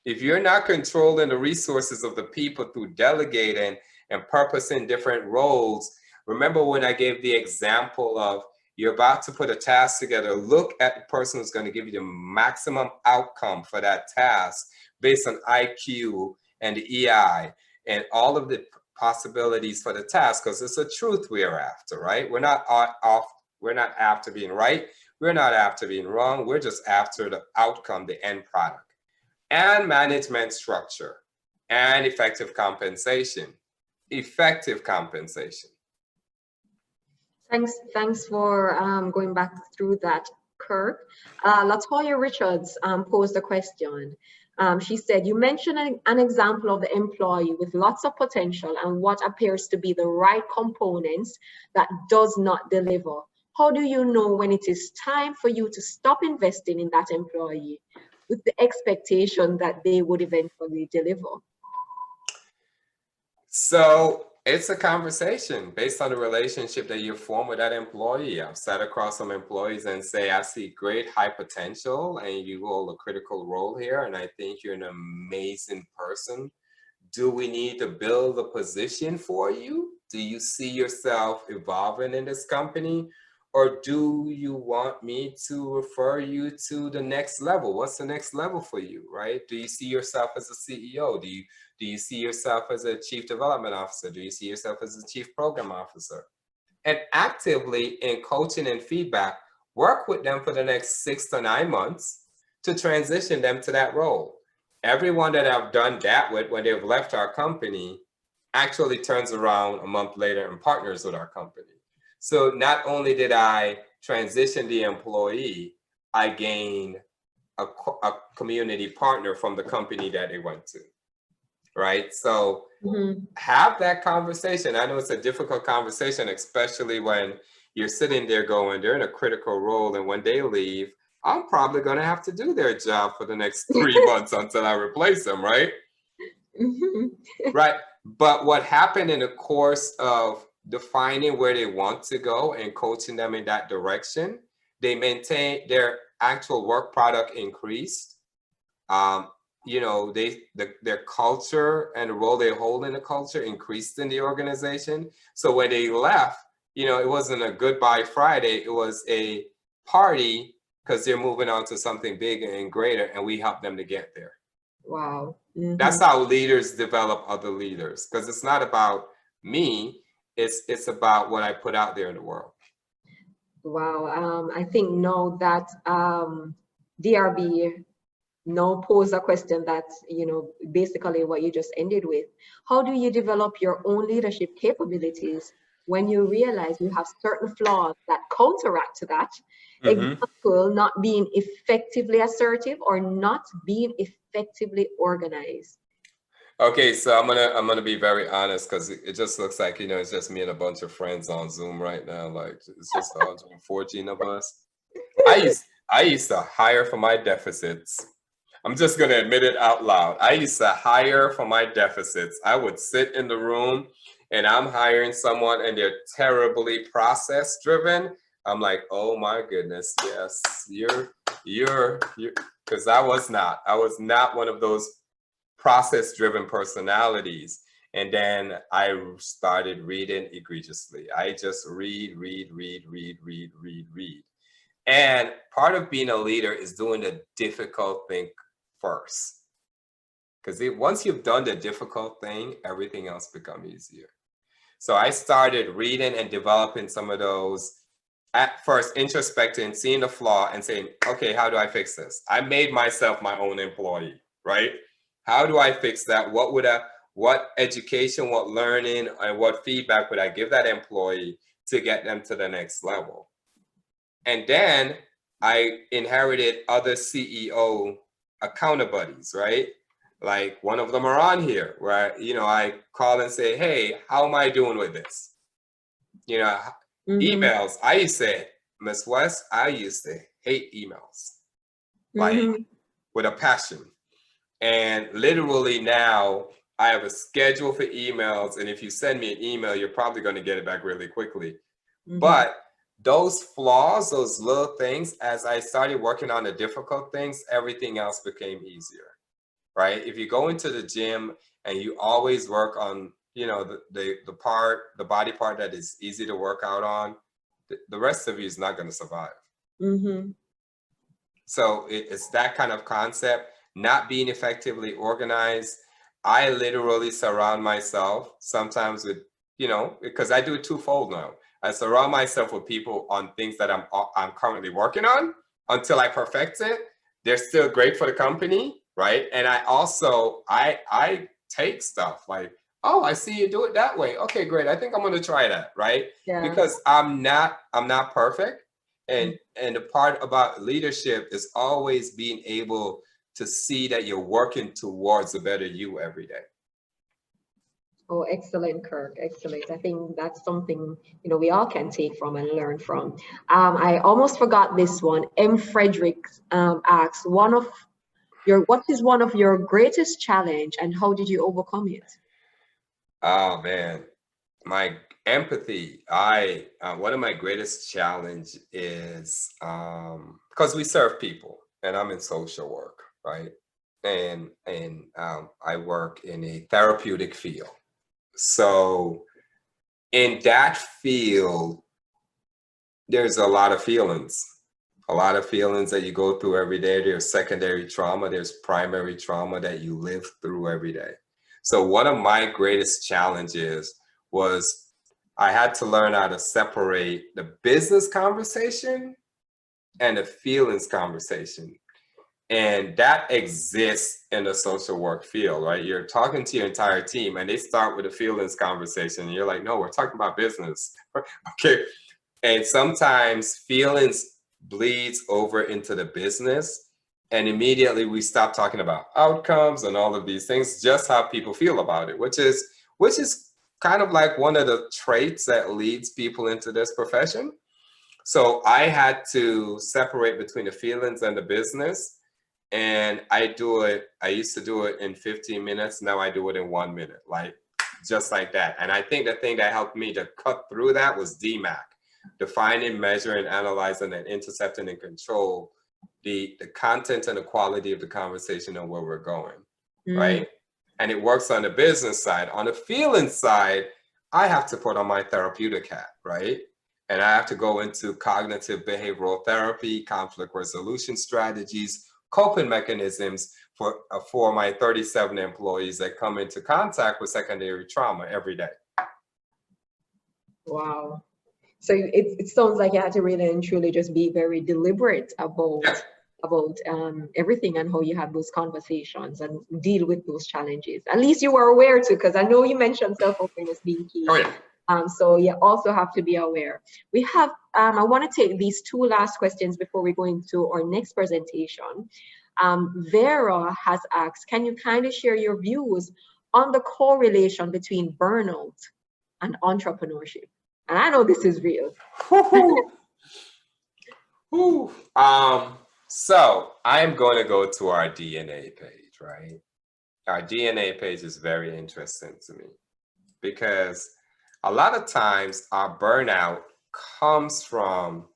If you're not controlling the resources of the people through delegating and purposing different roles, remember when I gave the example of you're about to put a task together, look at the person who's going to give you the maximum outcome for that task based on IQ and EI and all of the possibilities for the task, because it's a truth we are after, right? We're not after being right. We're not after being wrong. We're just after the outcome, the end product. And management structure and effective compensation. Effective compensation. Thanks for going back through that, Kirk. Tyre Richardson posed a question. She said, you mentioned an example of the employee with lots of potential and what appears to be the right components that does not deliver. How do you know when it is time for you to stop investing in that employee with the expectation that they would eventually deliver? So it's a conversation based on the relationship that you form with that employee. I've sat across some employees and say, I see great high potential and you hold a critical role here. And I think you're an amazing person. Do we need to build a position for you? Do you see yourself evolving in this company? Or do you want me to refer you to the next level? What's the next level for you, right? Do you see yourself as a CEO? Do you see yourself as a chief development officer? Do you see yourself as a chief program officer? And actively in coaching and feedback, work with them for the next 6 to 9 months to transition them to that role. Everyone that I've done that with when they've left our company actually turns around a month later and partners with our company. So not only did I transition the employee, I gained a community partner from the company that they went to, right? So have that conversation. I know it's a difficult conversation, especially when you're sitting there going, they're in a critical role, and when they leave, I'm probably going to have to do their job for the next 3 months until I replace them, right? Right. But what happened in the course of defining where they want to go and coaching them in that direction, they maintain their actual work product increased. You know, their culture and the role they hold in the culture increased in the organization. So when they left, you know, it wasn't a goodbye Friday, it was a party because they're moving on to something bigger and greater, and we help them to get there. Wow. That's how leaders develop other leaders, because it's not about me, it's about what I put out there in the world. Wow. I think now that DRB now pose a question that, you know, basically what you just ended with. How do you develop your own leadership capabilities when you realize you have certain flaws that counteract to that? Example, not being effectively assertive or not being effectively organized. Okay, so I'm gonna be very honest, because it just looks like, you know, it's just me and a bunch of friends on Zoom right now. Like, it's just 114 of us. I used to hire for my deficits. I'm just gonna admit it out loud. I used to hire for my deficits. I would sit in the room and I'm hiring someone and they're terribly process driven. I'm like, oh my goodness, yes, you're, because I was not one of those process-driven personalities. And then I started reading egregiously. I just read. And part of being a leader is doing the difficult thing first. because once you've done the difficult thing, everything else becomes easier. So I started reading and developing some of those, at first introspecting, seeing the flaw and saying, okay, how do I fix this? I made myself my own employee, right? How do I fix that? What education, what learning, and what feedback would I give that employee to get them to the next level? And then I inherited other CEO account buddies, right? Like one of them are on here where, I call and say, hey, how am I doing with this? Emails. I used to say, Miss West, I used to hate emails, like with a passion. And literally now I have a schedule for emails. And if you send me an email, you're probably going to get it back really quickly. But those flaws, those little things, as I started working on the difficult things, everything else became easier, right? If you go into the gym and you always work on, the body part that is easy to work out on, the rest of you is not going to survive. So it's that kind of concept, not being effectively organized. I literally surround myself sometimes with, because I do it twofold now. I surround myself with people on things that I'm currently working on until I perfect it. They're still great for the company, right? And I also, I take stuff like, oh, I see you do it that way. Okay, great. I think I'm going to try that, right? Yeah. Because I'm not perfect. And the part about leadership is always being able to see that you're working towards a better you every day. Oh, excellent, Kirk. Excellent. I think that's something, we all can take from and learn from. I almost forgot this one. M. Frederick asks, what is one of your greatest challenge and how did you overcome it? Oh man, my empathy. One of my greatest challenge is because we serve people and I'm in social work, right? And I work in a therapeutic field. So in that field, there's a lot of feelings that you go through every day. There's secondary trauma, there's primary trauma that you live through every day. So one of my greatest challenges was I had to learn how to separate the business conversation and the feelings conversation. And that exists in the social work field, right? You're talking to your entire team and they start with a feelings conversation. And you're like, no, we're talking about business. Okay. And sometimes feelings bleeds over into the business. And immediately we stop talking about outcomes and all of these things, just how people feel about it, which is kind of like one of the traits that leads people into this profession. So I had to separate between the feelings and the business. And I used to do it in 15 minutes. Now I do it in 1 minute, like just like that. And I think the thing that helped me to cut through that was DMAC, defining, measuring, analyzing, and intercepting and control the content and the quality of the conversation and where we're going, right? And it works on the business side. On the feeling side, I have to put on my therapeutic hat, right? And I have to go into cognitive behavioral therapy, conflict resolution strategies, coping mechanisms for my 37 employees that come into contact with secondary trauma every day. Wow. So it sounds like you had to really and truly just be very deliberate about everything and how you have those conversations and deal with those challenges. At least you were aware to, because I know you mentioned self-awareness being key. Oh, yeah. So you also have to be aware. We have, I want to take these two last questions before we go into our next presentation. Vera has asked, can you kind of share your views on the correlation between burnout and entrepreneurship? And I know this is real. So I'm going to go to our DNA page, right? Our DNA page is very interesting to me because a lot of times our burnout comes from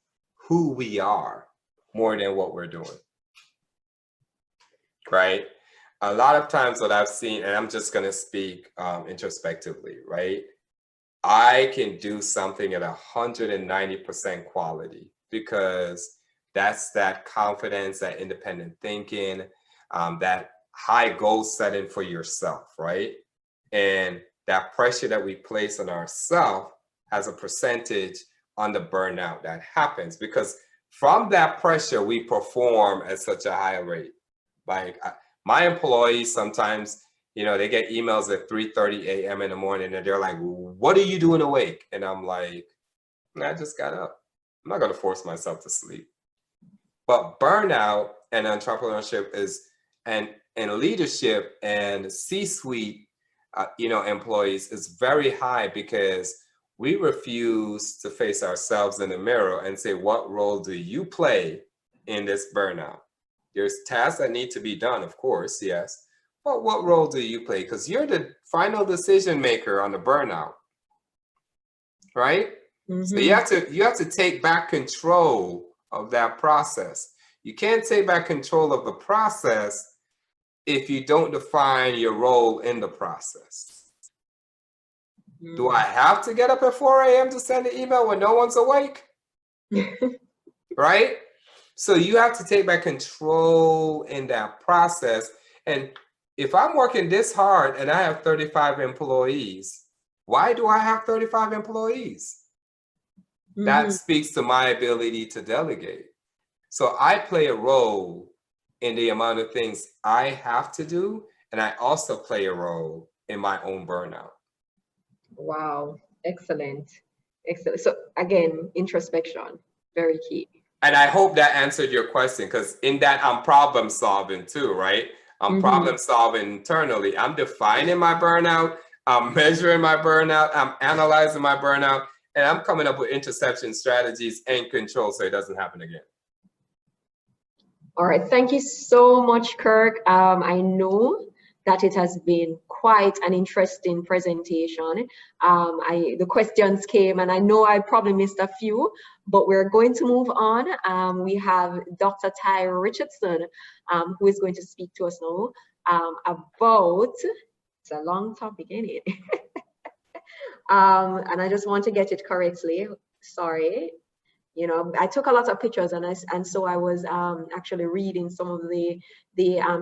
who we are more than what we're doing, right? A lot of times what I've seen, and I'm just going to speak introspectively, right? I can do something at 190% quality because that's that confidence, that independent thinking, that high goal setting for yourself, right? And that pressure that we place on ourselves has a percentage on the burnout that happens, because from that pressure, we perform at such a high rate. Like my employees sometimes, you know, they get emails at 3:30 a.m. in the morning and they're like, what are you doing awake? And I'm like, I just got up. I'm not going to force myself to sleep. But burnout and entrepreneurship and leadership and C-suite, employees is very high, because we refuse to face ourselves in the mirror and say, what role do you play in this burnout? There's tasks that need to be done, of course, yes. But what role do you play? Because you're the final decision maker on the burnout, right? Mm-hmm. So you have to take back control of that process. You can't take back control of the process if you don't define your role in the process. Mm-hmm. Do I have to get up at 4 a.m. to send an email when no one's awake? Right? So you have to take back control in that process. And if I'm working this hard and I have 35 employees, why do I have 35 employees? Mm-hmm. That speaks to my ability to delegate. So I play a role in the amount of things I have to do, and I also play a role in my own burnout. Wow, excellent. Excellent. So again, introspection, very key. And I hope that answered your question, because in that I'm problem solving too, right? I'm problem solving internally. I'm defining my burnout, I'm measuring my burnout, I'm analyzing my burnout, and I'm coming up with interception strategies and control so it doesn't happen again. All right, thank you so much, Kirk. I know that it has been quite an interesting presentation. The questions came, and I know I probably missed a few, but we're going to move on. We have Dr. Tyre Richardson, who is going to speak to us now about, it's a long topic, isn't it? And I just want to get it correctly, sorry. You know, I took a lot of pictures, and so I was actually reading some of the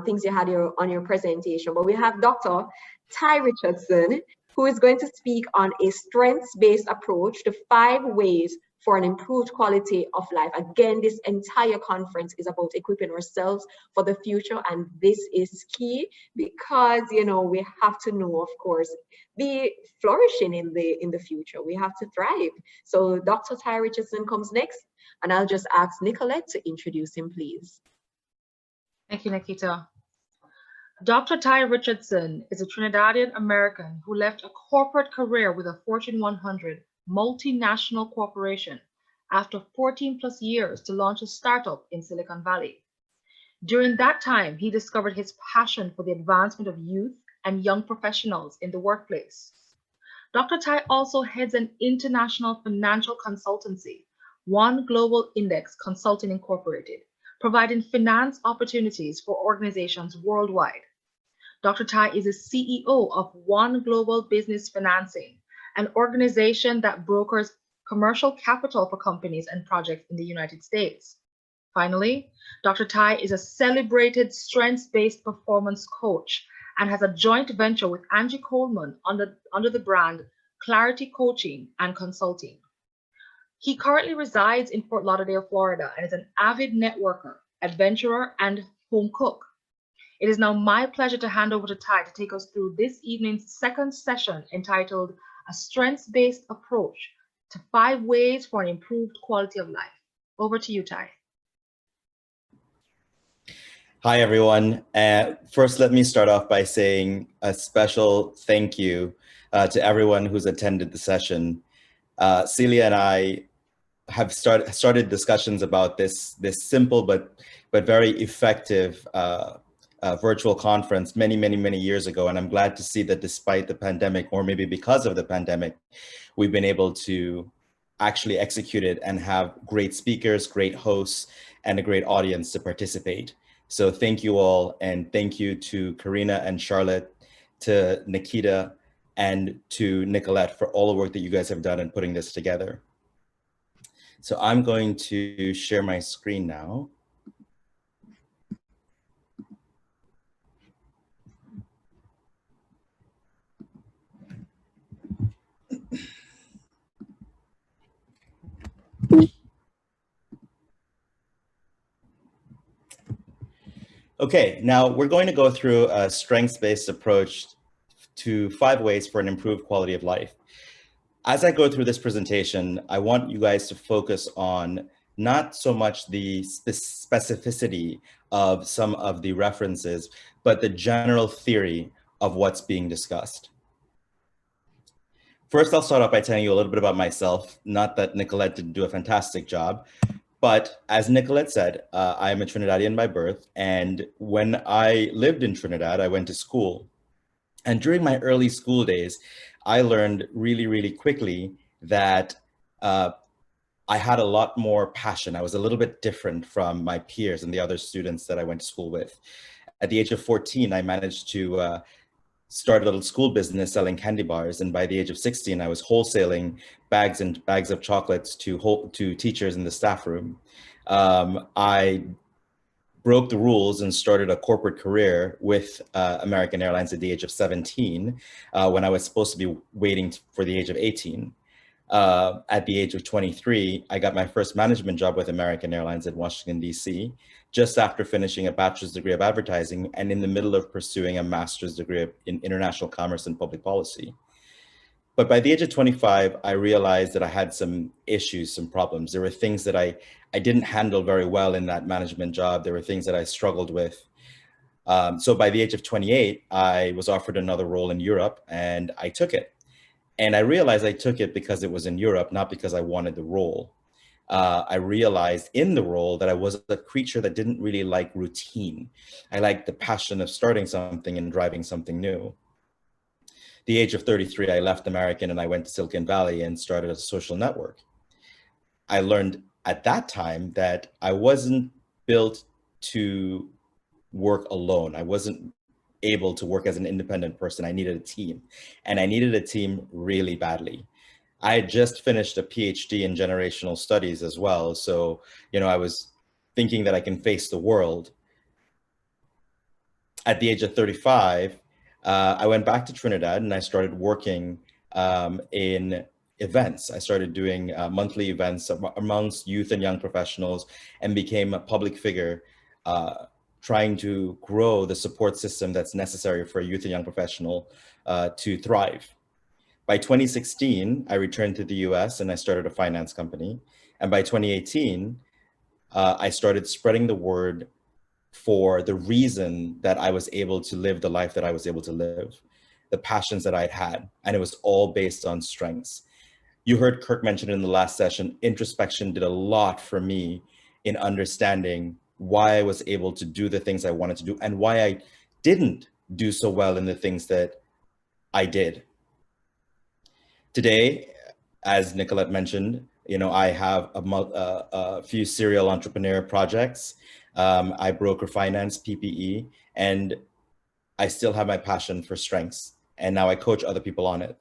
things you had on your presentation. But we have Dr. Tyre Richardson, who is going to speak on a strengths-based approach to 5 ways for an improved quality of life. Again, this entire conference is about equipping ourselves for the future, and this is key because, you know, we have to know, of course, be flourishing in the future. We have to thrive. So Dr. Tyre Richardson comes next, and I'll just ask Nicolette to introduce him, please. Thank you, Nikita. Dr. Tyre Richardson is a Trinidadian American who left a corporate career with a Fortune 100 multinational corporation after 14+ years to launch a startup in Silicon Valley. During that time, he discovered his passion for the advancement of youth and young professionals in the workplace. Dr. Tyre also heads an international financial consultancy, One Global Index Consulting Incorporated, providing finance opportunities for organizations worldwide. Dr. Tyre is a CEO of One Global Business Financing, an organization that brokers commercial capital for companies and projects in the United States. Finally, Dr. Tyre is a celebrated strengths-based performance coach and has a joint venture with Angie Coleman under the brand Clarity Coaching and Consulting. He currently resides in Fort Lauderdale, Florida, and is an avid networker, adventurer, and home cook. It is now my pleasure to hand over to Tyre to take us through this evening's second session entitled A Strengths-Based Approach to 5 Ways for an Improved Quality of Life. Over to you, Tyre. Hi, everyone. First, let me start off by saying a special thank you to everyone who's attended the session. Celia and I have started discussions about this simple but very effective virtual conference many years ago, and I'm glad to see that despite the pandemic, or maybe because of the pandemic, we've been able to actually execute it and have great speakers, great hosts, and a great audience to participate. So thank you all, and thank you to Karina and Charlotte, to Nikita, and to Nicolette for all the work that you guys have done in putting this together. So I'm going to share my screen now. Okay, now we're going to go through a strengths-based approach to 5 ways for an improved quality of life. As I go through this presentation, I want you guys to focus on not so much the specificity of some of the references, but the general theory of what's being discussed. First, I'll start off by telling you a little bit about myself. Not that Nicolette didn't do a fantastic job, but as Nicolette said, I am a Trinidadian by birth. And when I lived in Trinidad, I went to school. And during my early school days, I learned really, really quickly that I had a lot more passion. I was a little bit different from my peers and the other students that I went to school with. At the age of 14, I managed to start a little school business selling candy bars. And by the age of 16, I was wholesaling bags and bags of chocolates to teachers in the staff room. I broke the rules and started a corporate career with American Airlines at the age of 17, when I was supposed to be waiting for the age of 18. At the age of 23, I got my first management job with American Airlines in Washington, D.C., just after finishing a bachelor's degree of advertising and in the middle of pursuing a master's degree in international commerce and public policy. But by the age of 25, I realized that I had some issues, some problems. There were things that I didn't handle very well in that management job. There were things that I struggled with. So by the age of 28, I was offered another role in Europe and I took it. And I realized I took it because it was in Europe, not because I wanted the role. I realized in the role that I was a creature that didn't really like routine. I liked the passion of starting something and driving something new. The age of 33, I left American and I went to Silicon Valley and started a social network. I learned at that time that I wasn't built to work alone. I wasn't able to work as an independent person. I needed a team, and I needed a team really badly. I had just finished a PhD in generational studies as well. So, I was thinking that I can face the world. At the age of 35, I went back to Trinidad and I started working in events. I started doing monthly events amongst youth and young professionals and became a public figure, trying to grow the support system that's necessary for a youth and young professional to thrive. By 2016, I returned to the US and I started a finance company. And by 2018, I started spreading the word for the reason that I was able to live the life that I was able to live, the passions that I'd had, and it was all based on strengths. You heard Kirk mention in the last session, introspection did a lot for me in understanding why I was able to do the things I wanted to do and why I didn't do so well in the things that I did. Today, as Nicolette mentioned, I have a few serial entrepreneur projects. I broker finance, PPE, and I still have my passion for strengths. And now I coach other people on it.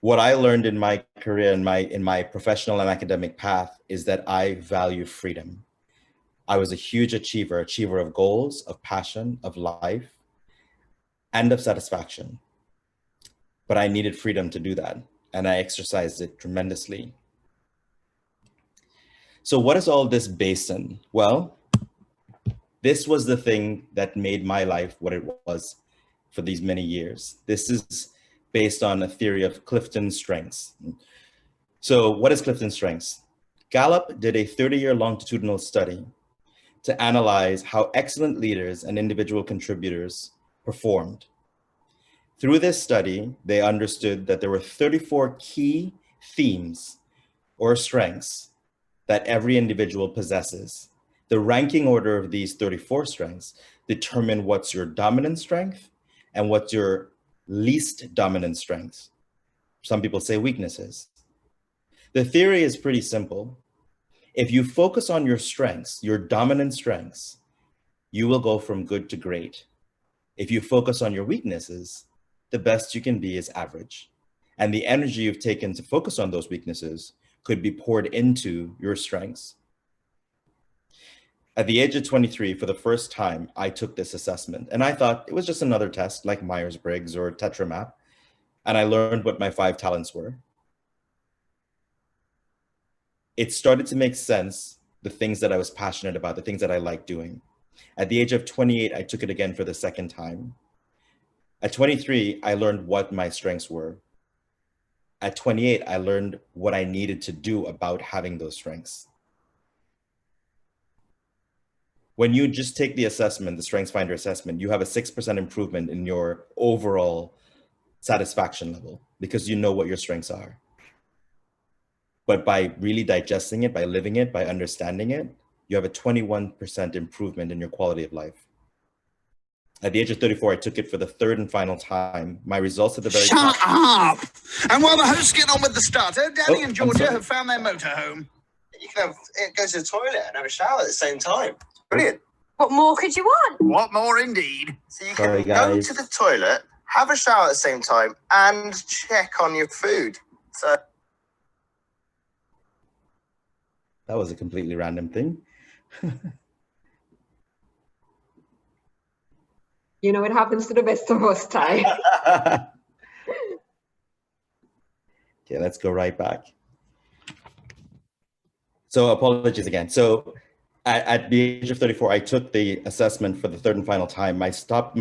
What I learned in my career, in my professional and academic path, is that I value freedom. I was a huge achiever of goals, of passion, of life, and of satisfaction. But I needed freedom to do that, and I exercised it tremendously. So what is all this based on? Well, this was the thing that made my life what it was for these many years. This is based on a theory of Clifton's strengths. So what is Clifton's strengths? Gallup did a 30-year longitudinal study to analyze how excellent leaders and individual contributors performed. Through this study, they understood that there were 34 key themes or strengths that every individual possesses. The ranking order of these 34 strengths determine what's your dominant strength and what's your least dominant strength. Some people say weaknesses. The theory is pretty simple. If you focus on your strengths, your dominant strengths, you will go from good to great. If you focus on your weaknesses, the best you can be is average. And the energy you've taken to focus on those weaknesses could be poured into your strengths. At the age of 23, for the first time, I took this assessment. And I thought it was just another test like Myers-Briggs or Tetramap. And I learned what my 5 talents were. It started to make sense, the things that I was passionate about, the things that I liked doing. At the age of 28, I took it again for the second time. At 23, I learned what my strengths were. At 28, I learned what I needed to do about having those strengths. When you just take the assessment, the Strengthsfinder assessment, you have a 6% improvement in your overall satisfaction level because you know what your strengths are. But by really digesting it, by living it, by understanding it, you have a 21% improvement in your quality of life. At the age of 34, I took it for the third and final time. My results at the very top. Shut up! And while the hosts get on with the starter, Danny and Georgia have found their motorhome. You can go to the toilet and have a shower at the same time. Brilliant. What more could you want? What more indeed? So you can go to the toilet, have a shower at the same time, and check on your food. So that was a completely random thing. You know, it happens to the best of us, Ty. Okay, let's go right back. So apologies again. So at the age of 34, I took the assessment for the third and final time. My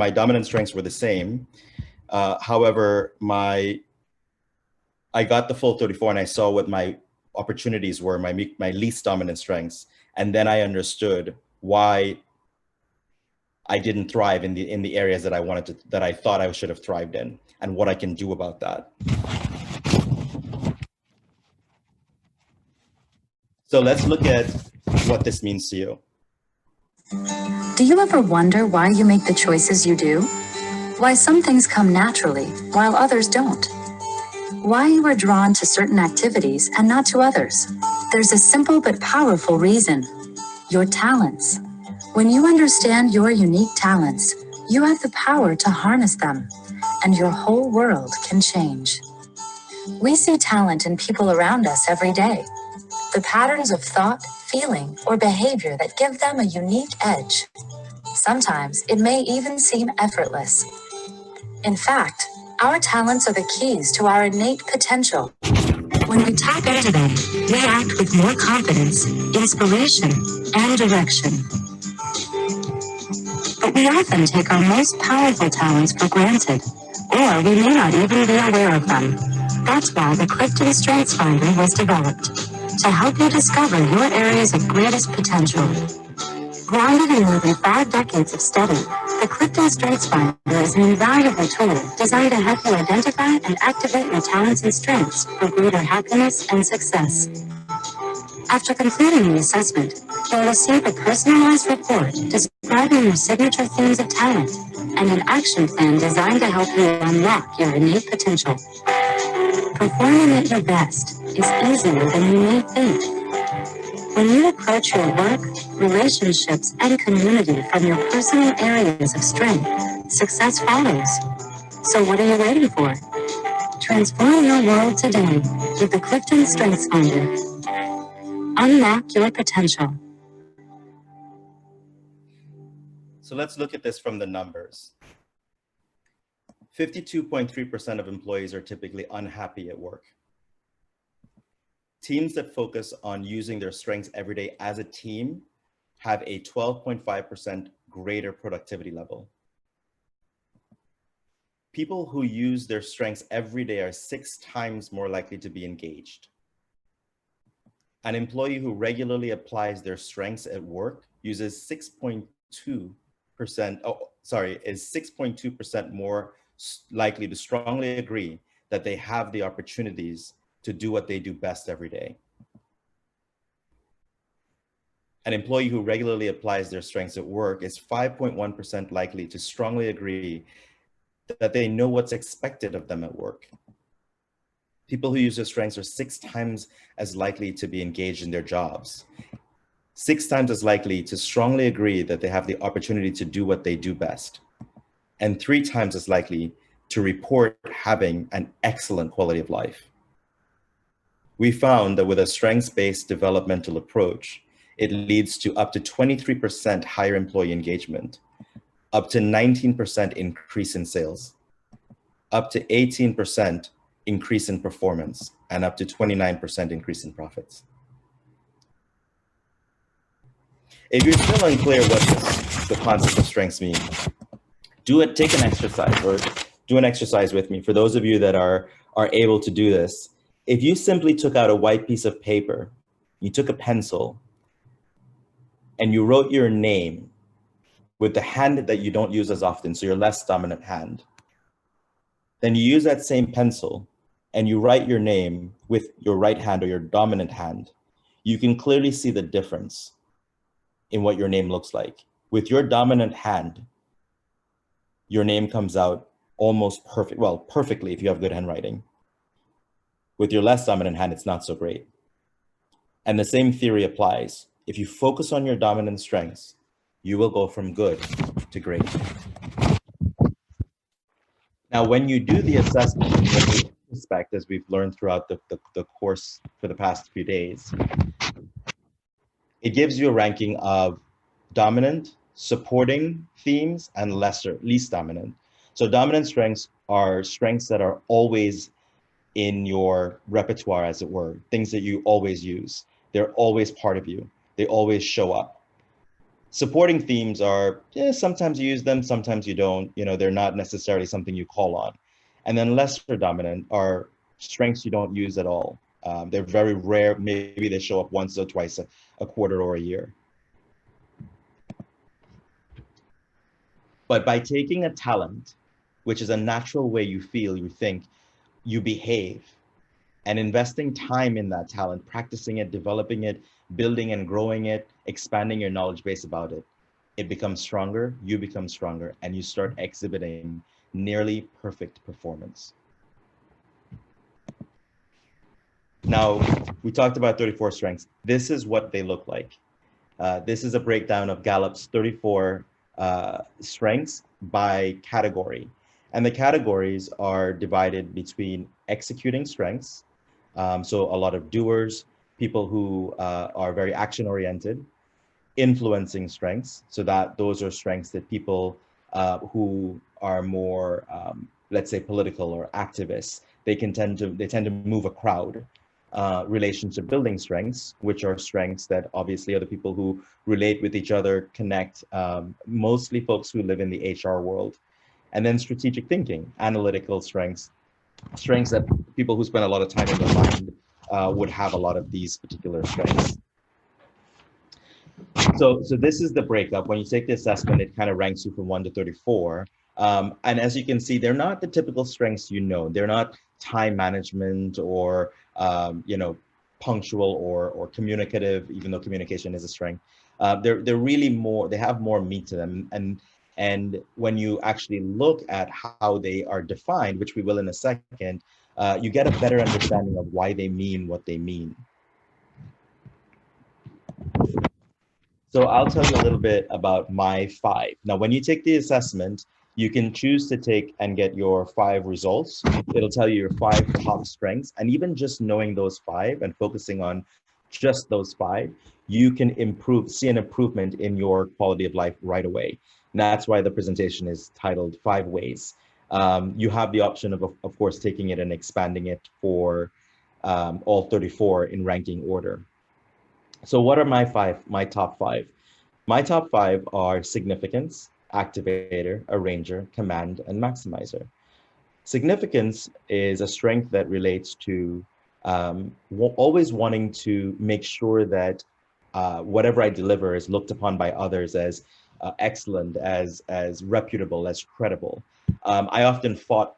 dominant strengths were the same. However, I got the full 34 and I saw what my opportunities were, my least dominant strengths. And then I understood why I didn't thrive in the areas that I thought I should have thrived in, and what I can do about that. So let's look at what this means to you. Do you ever wonder why you make the choices you do? Why some things come naturally while others don't? Why you are drawn to certain activities and not to others? There's a simple but powerful reason: your talents. When you understand your unique talents, you have the power to harness them, and your whole world can change. We see talent in people around us every day. The patterns of thought, feeling, or behavior that give them a unique edge. Sometimes it may even seem effortless. In fact, our talents are the keys to our innate potential. When we tap into them, we act with more confidence, inspiration, and direction. But we often take our most powerful talents for granted, or we may not even be aware of them. That's why the Clifton Strengthsfinder was developed, to help you discover your areas of greatest potential. Grounded in more than 5 decades of study, the Clifton Strengthsfinder is an invaluable tool designed to help you identify and activate your talents and strengths for greater happiness and success. After completing the assessment, you'll receive a personalized report describing your signature themes of talent and an action plan designed to help you unlock your innate potential. Performing at your best is easier than you may think. When you approach your work, relationships, and community from your personal areas of strength, success follows. So what are you waiting for? Transform your world today with the Clifton Strengthsfinder. Unlock your potential. So let's look at this from the numbers. 52.3% of employees are typically unhappy at work. Teams that focus on using their strengths every day as a team have a 12.5% greater productivity level. People who use their strengths every day are 6 times more likely to be engaged. An employee who regularly applies their strengths at work uses 6.2%, is 6.2% more likely to strongly agree that they have the opportunities to do what they do best every day. An employee who regularly applies their strengths at work is 5.1% likely to strongly agree that they know what's expected of them at work. People who use their strengths are 6 times as likely to be engaged in their jobs, 6 times as likely to strongly agree that they have the opportunity to do what they do best, and 3 times as likely to report having an excellent quality of life. We found that with a strengths-based developmental approach, it leads to up to 23% higher employee engagement, up to 19% increase in sales, up to 18% increase in performance, and up to 29% increase in profits. If you're still unclear what this the concept of strengths mean. Take an exercise, or do an exercise with me. For those of you that are able to do this, if you simply took out a white piece of paper, you took a pencil, and you wrote your name with the hand that you don't use as often, so your less dominant hand, then you use that same pencil and you write your name with your right hand or your dominant hand, you can clearly see the difference in what your name looks like. With your dominant hand, your name comes out almost perfect, well, perfectly if you have good handwriting. With your less dominant hand, it's not so great. And the same theory applies. If you focus on your dominant strengths, you will go from good to great. Now, when you do the assessment, as we've learned throughout the course for the past few days, it gives you a ranking of dominant, supporting themes, and least dominant. So dominant strengths are strengths that are always in your repertoire, as it were, things that you always use. They're always part of you. They always show up. Supporting themes are, sometimes you use them, sometimes you don't. They're not necessarily something you call on. And then lesser dominant are strengths you don't use at all. They're very rare. Maybe they show up once or twice a quarter or a year. But by taking a talent, which is a natural way you feel, you think, you behave, and investing time in that talent, practicing it, developing it, building and growing it, expanding your knowledge base about it, it becomes stronger, you become stronger, and you start exhibiting nearly perfect performance. Now, we talked about 34 strengths. This is what they look like. This is a breakdown of Gallup's 34 strengths by category. And the categories are divided between executing strengths, so a lot of doers, people who are very action-oriented, influencing strengths, so that those are strengths that people who are more, let's say, political or activists, they tend to move a crowd. Relationship building strengths, which are strengths that obviously other people who relate with each other, connect, mostly folks who live in the HR world. And then strategic thinking, analytical strengths that people who spend a lot of time in the mind would have a lot of these particular strengths. So this is the breakup. When you take the assessment, it kind of ranks you from 1 to 34. And as you can see, they're not the typical strengths They're not time management or punctual or communicative, even though communication is a strength. They're really more, they have more meat to them. And when you actually look at how they are defined, which we will in a second, you get a better understanding of why they mean what they mean. So I'll tell you a little bit about my 5. Now, when you take the assessment, you can choose to take and get your 5 results. It'll tell you your 5 top strengths. And even just knowing those 5 and focusing on just those 5, you can see an improvement in your quality of life right away. And that's why the presentation is titled 5 Ways. You have the option of course, taking it and expanding it for all 34 in ranking order. So what are my top 5? My top 5 are significance, activator, arranger, command, and maximizer. Significance is a strength that relates to always wanting to make sure that whatever I deliver is looked upon by others as excellent, as reputable, as credible. I fought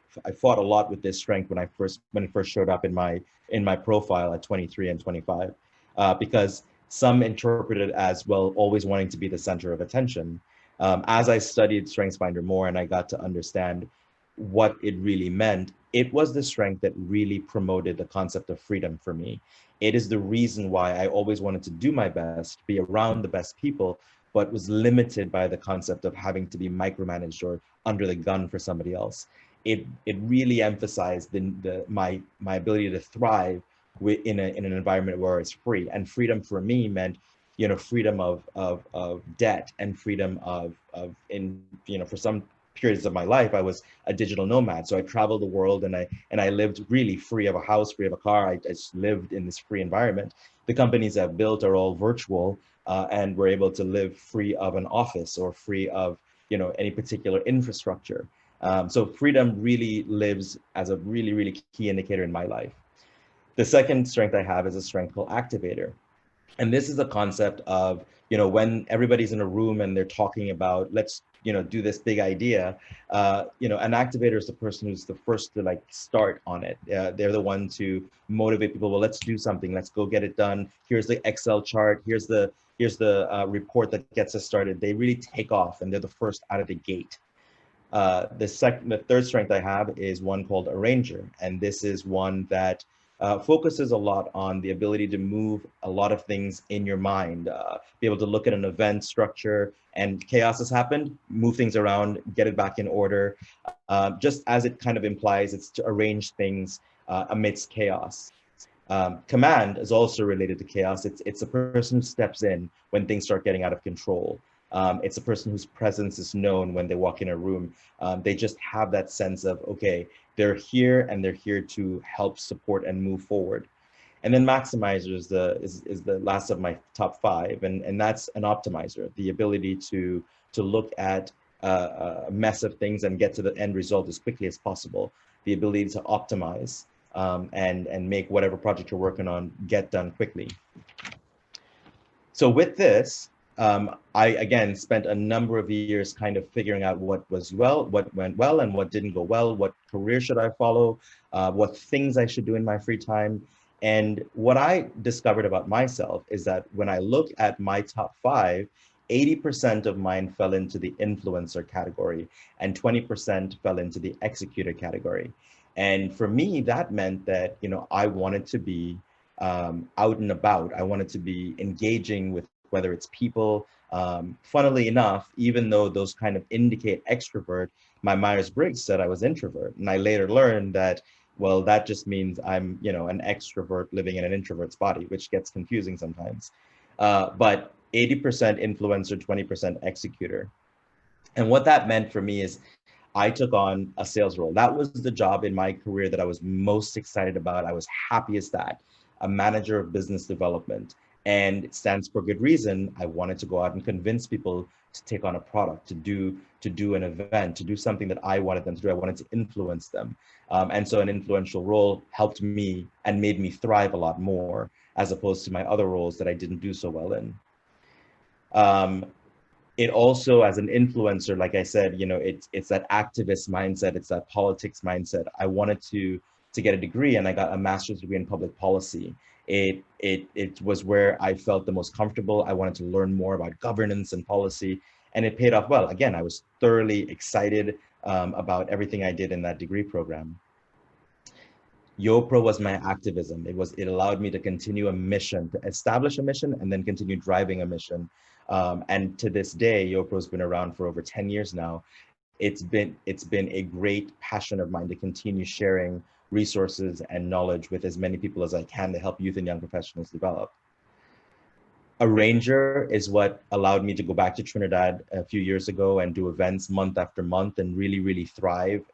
a lot with this strength when it first showed up in my profile at 23 and 25, because some interpret it as, well, always wanting to be the center of attention. As I studied Strengthsfinder more and I got to understand what it really meant, it was the strength that really promoted the concept of freedom for me. It is the reason why I always wanted to do my best, be around the best people, but was limited by the concept of having to be micromanaged or under the gun for somebody else. It really emphasized my ability to thrive in an environment where it's free. And freedom for me meant, freedom of debt, and freedom for some periods of my life, I was a digital nomad. So I traveled the world and I lived really free of a house, free of a car. I just lived in this free environment. The companies I've built are all virtual, and we're able to live free of an office or free of, you know, any particular infrastructure. So freedom really lives as a really, really key indicator in my life. The second strength I have is a strength called activator. And this is a concept of, you know, when everybody's in a room and they're talking about, let's, you know, do this big idea, you know, an activator is the person who's the first to like start on it. They're the one to motivate people. Well, let's do something. Let's go get it done. Here's the Excel chart. Here's the report that gets us started. They really take off and they're the first out of the gate. The third strength I have is one called arranger. And this is one that focuses a lot on the ability to move a lot of things in your mind, be able to look at an event structure and chaos has happened, move things around, get it back in order. Just as it kind of implies, it's to arrange things amidst chaos. Command is also related to chaos. It's a person who steps in when things start getting out of control. It's a person whose presence is known when they walk in a room. They just have that sense of, okay, they're here and they're here to help support and move forward. And then maximizer is the last of my top 5, and that's an optimizer, the ability to look at a mess of things and get to the end result as quickly as possible, the ability to optimize and make whatever project you're working on get done quickly. So with this, I, again, spent a number of years kind of figuring out what went well and what didn't go well, what career should I follow, what things I should do in my free time. And what I discovered about myself is that when I look at my top 5, 80% of mine fell into the influencer category and 20% fell into the executor category. And for me, that meant that, you know, I wanted to be out and about. I wanted to be engaging with whether it's people. Funnily enough, even though those kind of indicate extrovert, my Myers-Briggs said I was introvert. And I later learned that, well, that just means I'm, you know, an extrovert living in an introvert's body, which gets confusing sometimes. But 80% influencer, 20% executor. And what that meant for me is I took on a sales role. That was the job in my career that I was most excited about. I was happiest at, a manager of business development. And it stands for good reason. I wanted to go out and convince people to take on a product, to do an event, to do something that I wanted them to do. I wanted to influence them. And so an influential role helped me and made me thrive a lot more, as opposed to my other roles that I didn't do so well in. It also, as an influencer, like I said, you know, it's that activist mindset, it's that politics mindset. I wanted to get a degree, and I got a master's degree in public policy. It was where I felt the most comfortable. I wanted to learn more about governance and policy, and it paid off well. Again, I was thoroughly excited about everything I did in that degree program. YoPro was my activism. It allowed me to continue a mission, to establish a mission, and then continue driving a mission. And to this day, YoPro's been around for over 10 years now. It's been a great passion of mine to continue sharing resources and knowledge with as many people as I can to help youth and young professionals develop. Arranger is what allowed me to go back to Trinidad a few years ago and do events month after month and really, really thrive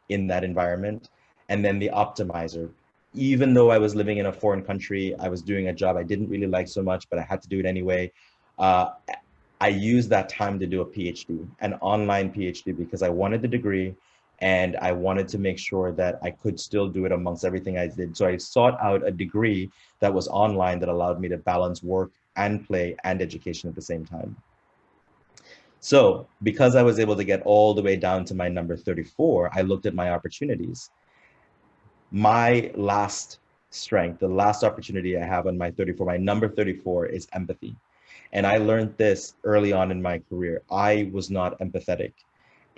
in that environment. And then the optimizer. Even though I was living in a foreign country, I was doing a job I didn't really like so much, but I had to do it anyway. I used that time to do a PhD, an online PhD, because I wanted the degree and I wanted to make sure that I could still do it amongst everything I did. So I sought out a degree that was online that allowed me to balance work and play and education at the same time. So because I was able to get all the way down to my number 34, I looked at my opportunities. My last strength, the last opportunity I have on my 34, my number 34 is empathy. And I learned this early on in my career. I was not empathetic.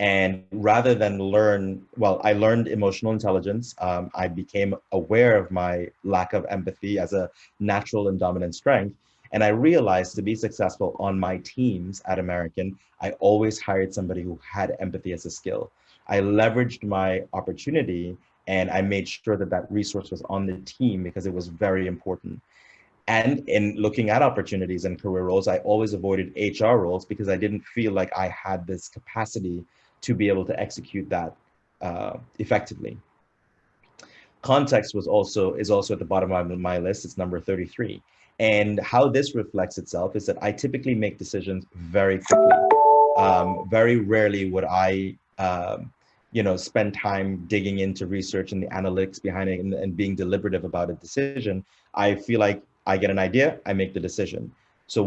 And rather than I learned emotional intelligence. I became aware of my lack of empathy as a natural and dominant strength. And I realized to be successful on my teams at American, I always hired somebody who had empathy as a skill. I leveraged my opportunity and I made sure that that resource was on the team because it was very important. And in looking at opportunities and career roles, I always avoided HR roles because I didn't feel like I had this capacity to be able to execute that effectively. Context is also at the bottom of my list. It's number 33. And how this reflects itself is that I typically make decisions very quickly. Very rarely would I, spend time digging into research and the analytics behind it and being deliberative about a decision. I feel like I get an idea, I make the decision. So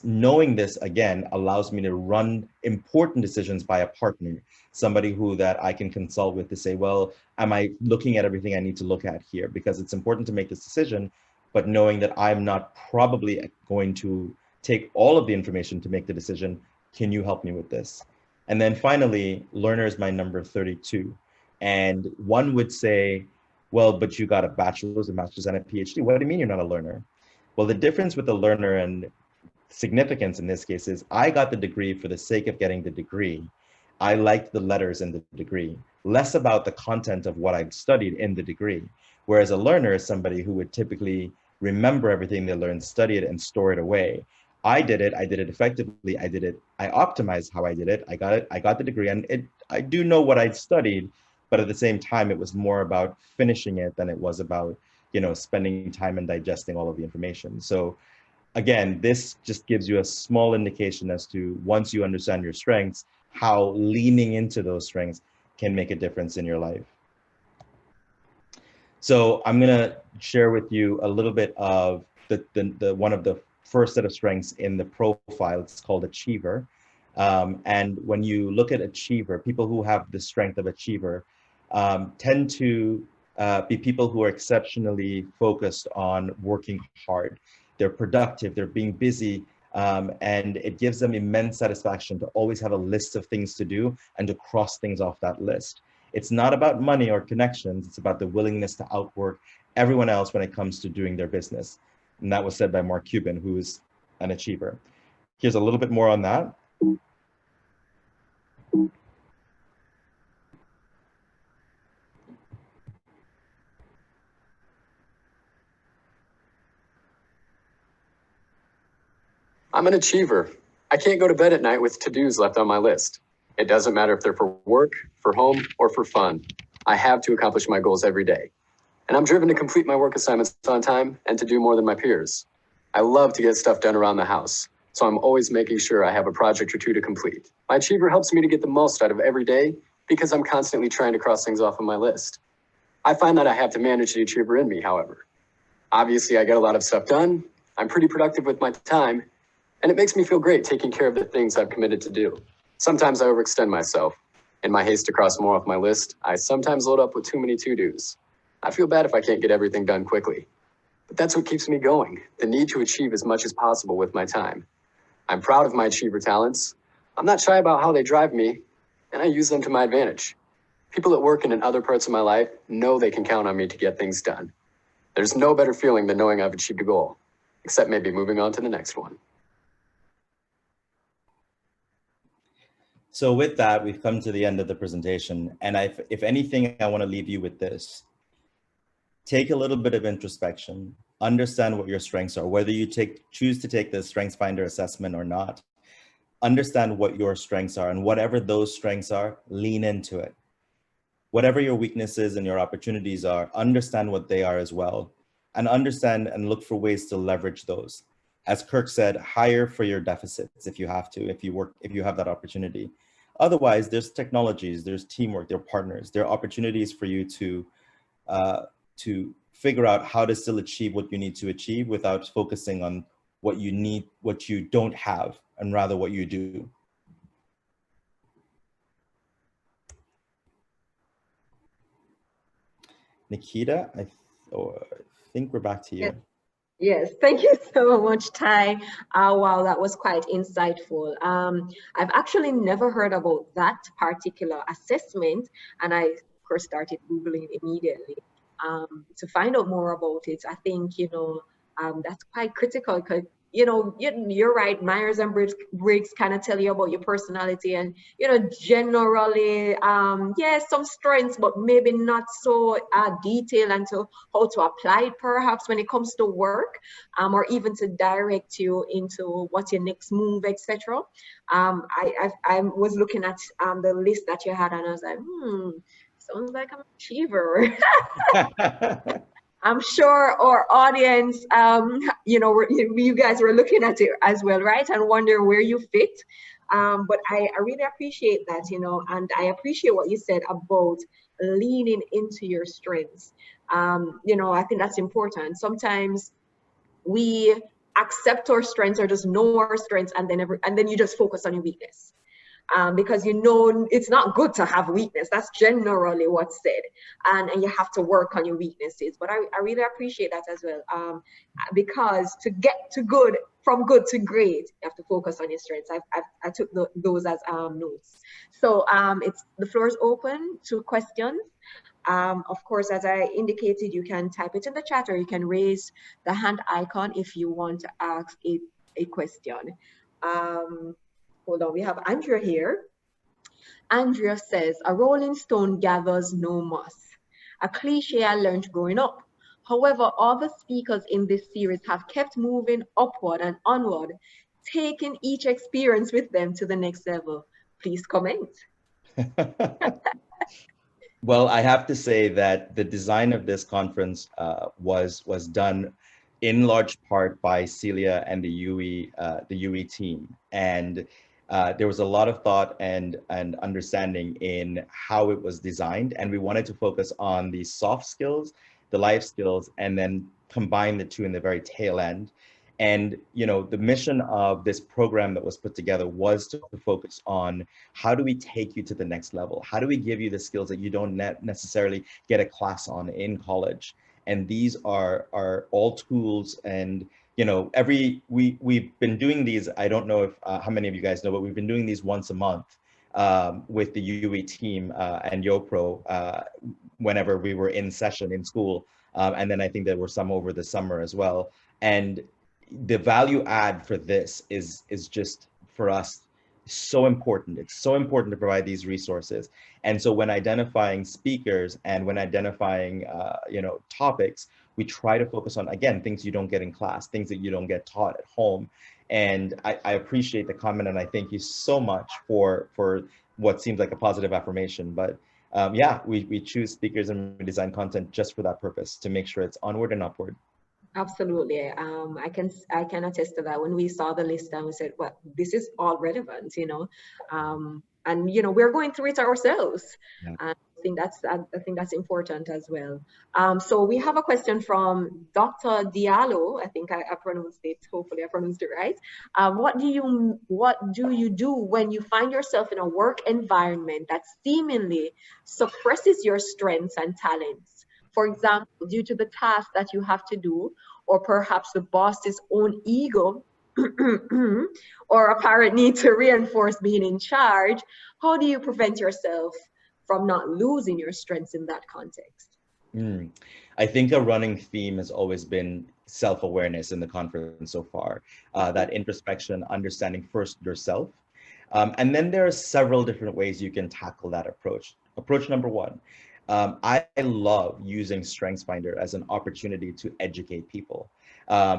knowing this again allows me to run important decisions by a partner, somebody that I can consult with to say, well, am I looking at everything I need to look at here? Because it's important to make this decision, but knowing that I'm not probably going to take all of the information to make the decision, can you help me with this? And then finally, learner is my number 32. And one would say, well, but you got a bachelor's, a master's, and a PhD. What do you mean you're not a learner? Well, the difference with the learner and significance in this case is I got the degree for the sake of getting the degree. I liked the letters in the degree, less about the content of what I've studied in the degree. Whereas a learner is somebody who would typically remember everything they learned, study it, and store it away. I did it effectively. I optimized how I did it. I got the degree, and I do know what I'd studied, but at the same time, it was more about finishing it than it was about, spending time and digesting all of the information. So again, this just gives you a small indication as to, once you understand your strengths, how leaning into those strengths can make a difference in your life. So I'm gonna share with you a little bit of the one of the first set of strengths in the profile. It's called achiever. And when you look at achiever, people who have the strength of achiever tend to be people who are exceptionally focused on working hard. They're productive, they're being busy, and it gives them immense satisfaction to always have a list of things to do and to cross things off that list. It's not about money or connections, it's about the willingness to outwork everyone else when it comes to doing their business. And that was said by Mark Cuban, who is an achiever. Here's a little bit more on that. I'm an achiever. I can't go to bed at night with to-dos left on my list. It doesn't matter if they're for work, for home, or for fun. I have to accomplish my goals every day. And I'm driven to complete my work assignments on time and to do more than my peers. I love to get stuff done around the house, so I'm always making sure I have a project or two to complete. My achiever helps me to get the most out of every day because I'm constantly trying to cross things off on my list. I find that I have to manage the achiever in me, however. Obviously, I get a lot of stuff done. I'm pretty productive with my time, and it makes me feel great taking care of the things I've committed to do. Sometimes I overextend myself. In my haste to cross more off my list, I sometimes load up with too many to-dos. I feel bad if I can't get everything done quickly. But that's what keeps me going, the need to achieve as much as possible with my time. I'm proud of my achiever talents. I'm not shy about how they drive me, and I use them to my advantage. People at work and in other parts of my life know they can count on me to get things done. There's no better feeling than knowing I've achieved a goal, except maybe moving on to the next one. So with that, we've come to the end of the presentation. And if anything, I want to leave you with this. Take a little bit of introspection, understand what your strengths are, whether you choose to take the Strengthsfinder Assessment or not. Understand what your strengths are, and whatever those strengths are, lean into it. Whatever your weaknesses and your opportunities are, understand what they are as well, and understand and look for ways to leverage those. As Kirk said, hire for your deficits if you have to, if you have that opportunity. Otherwise, there's technologies, there's teamwork, there are partners, there are opportunities for you to figure out how to still achieve what you need to achieve without focusing on what you don't have, and rather what you do. Nikita, I think we're back to you. Yes, thank you so much, Ty. Wow, that was quite insightful. I've actually never heard about that particular assessment, and I, of course, started Googling immediately to find out more about it. I think, that's quite critical, you're right. Myers and Briggs kind of tell you about your personality, and generally, yes, some strengths, but maybe not so detailed and to how to apply it perhaps when it comes to work, or even to direct you into what's your next move, etc. I was looking at the list that you had, and I was like, sounds like I'm an achiever. I'm sure our audience, you guys were looking at it as well, right? And wonder where you fit. But I really appreciate that, and I appreciate what you said about leaning into your strengths. I think that's important. Sometimes we accept our strengths or just know our strengths, and then you just focus on your weakness. Because it's not good to have weakness. That's generally what's said, and you have to work on your weaknesses. But I really appreciate that as well, because to get from good to great, you have to focus on your strengths. I took those as notes. So the floor is open to questions. Of course, as I indicated, you can type it in the chat, or you can raise the hand icon if you want to ask a question. Hold on, we have Andrea here. Andrea says, a rolling stone gathers no moss. A cliche I learned growing up. However, all the speakers in this series have kept moving upward and onward, taking each experience with them to the next level. Please comment. Well, I have to say that the design of this conference was done in large part by Celia and the UE team, and there was a lot of thought and understanding in how it was designed, and we wanted to focus on the soft skills, the life skills, and then combine the two in the very tail end. And the mission of this program that was put together was to focus on how do we take you to the next level? How do we give you the skills that you don't necessarily get a class on in college? And these are all tools, and we've been doing these. I don't know if how many of you guys know, but we've been doing these once a month with the UE team and YoPro whenever we were in session in school, and then I think there were some over the summer as well. And the value add for this is just, for us, so important. It's so important to provide these resources. And so when identifying speakers and when identifying topics, we try to focus on, again, things you don't get in class, things that you don't get taught at home. And I appreciate the comment, and I thank you so much for what seems like a positive affirmation. But yeah, we choose speakers and we design content just for that purpose, to make sure it's onward and upward. Absolutely. I can attest to that. When we saw the list and we said, well, this is all relevant, and we're going through it ourselves. Yeah. I think that's important as well. So we have a question from Dr. Diallo. I think I pronounced it. Hopefully I pronounced it right. What do you do when you find yourself in a work environment that seemingly suppresses your strengths and talents? For example, due to the task that you have to do, or perhaps the boss's own ego, or apparent need to reinforce being in charge, how do you prevent yourself from not losing your strengths in that context? I think a running theme has always been self-awareness in the conference so far, that introspection, understanding first yourself. And then there are several different ways you can tackle that approach. Approach number one. I love using Strengthsfinder as an opportunity to educate people.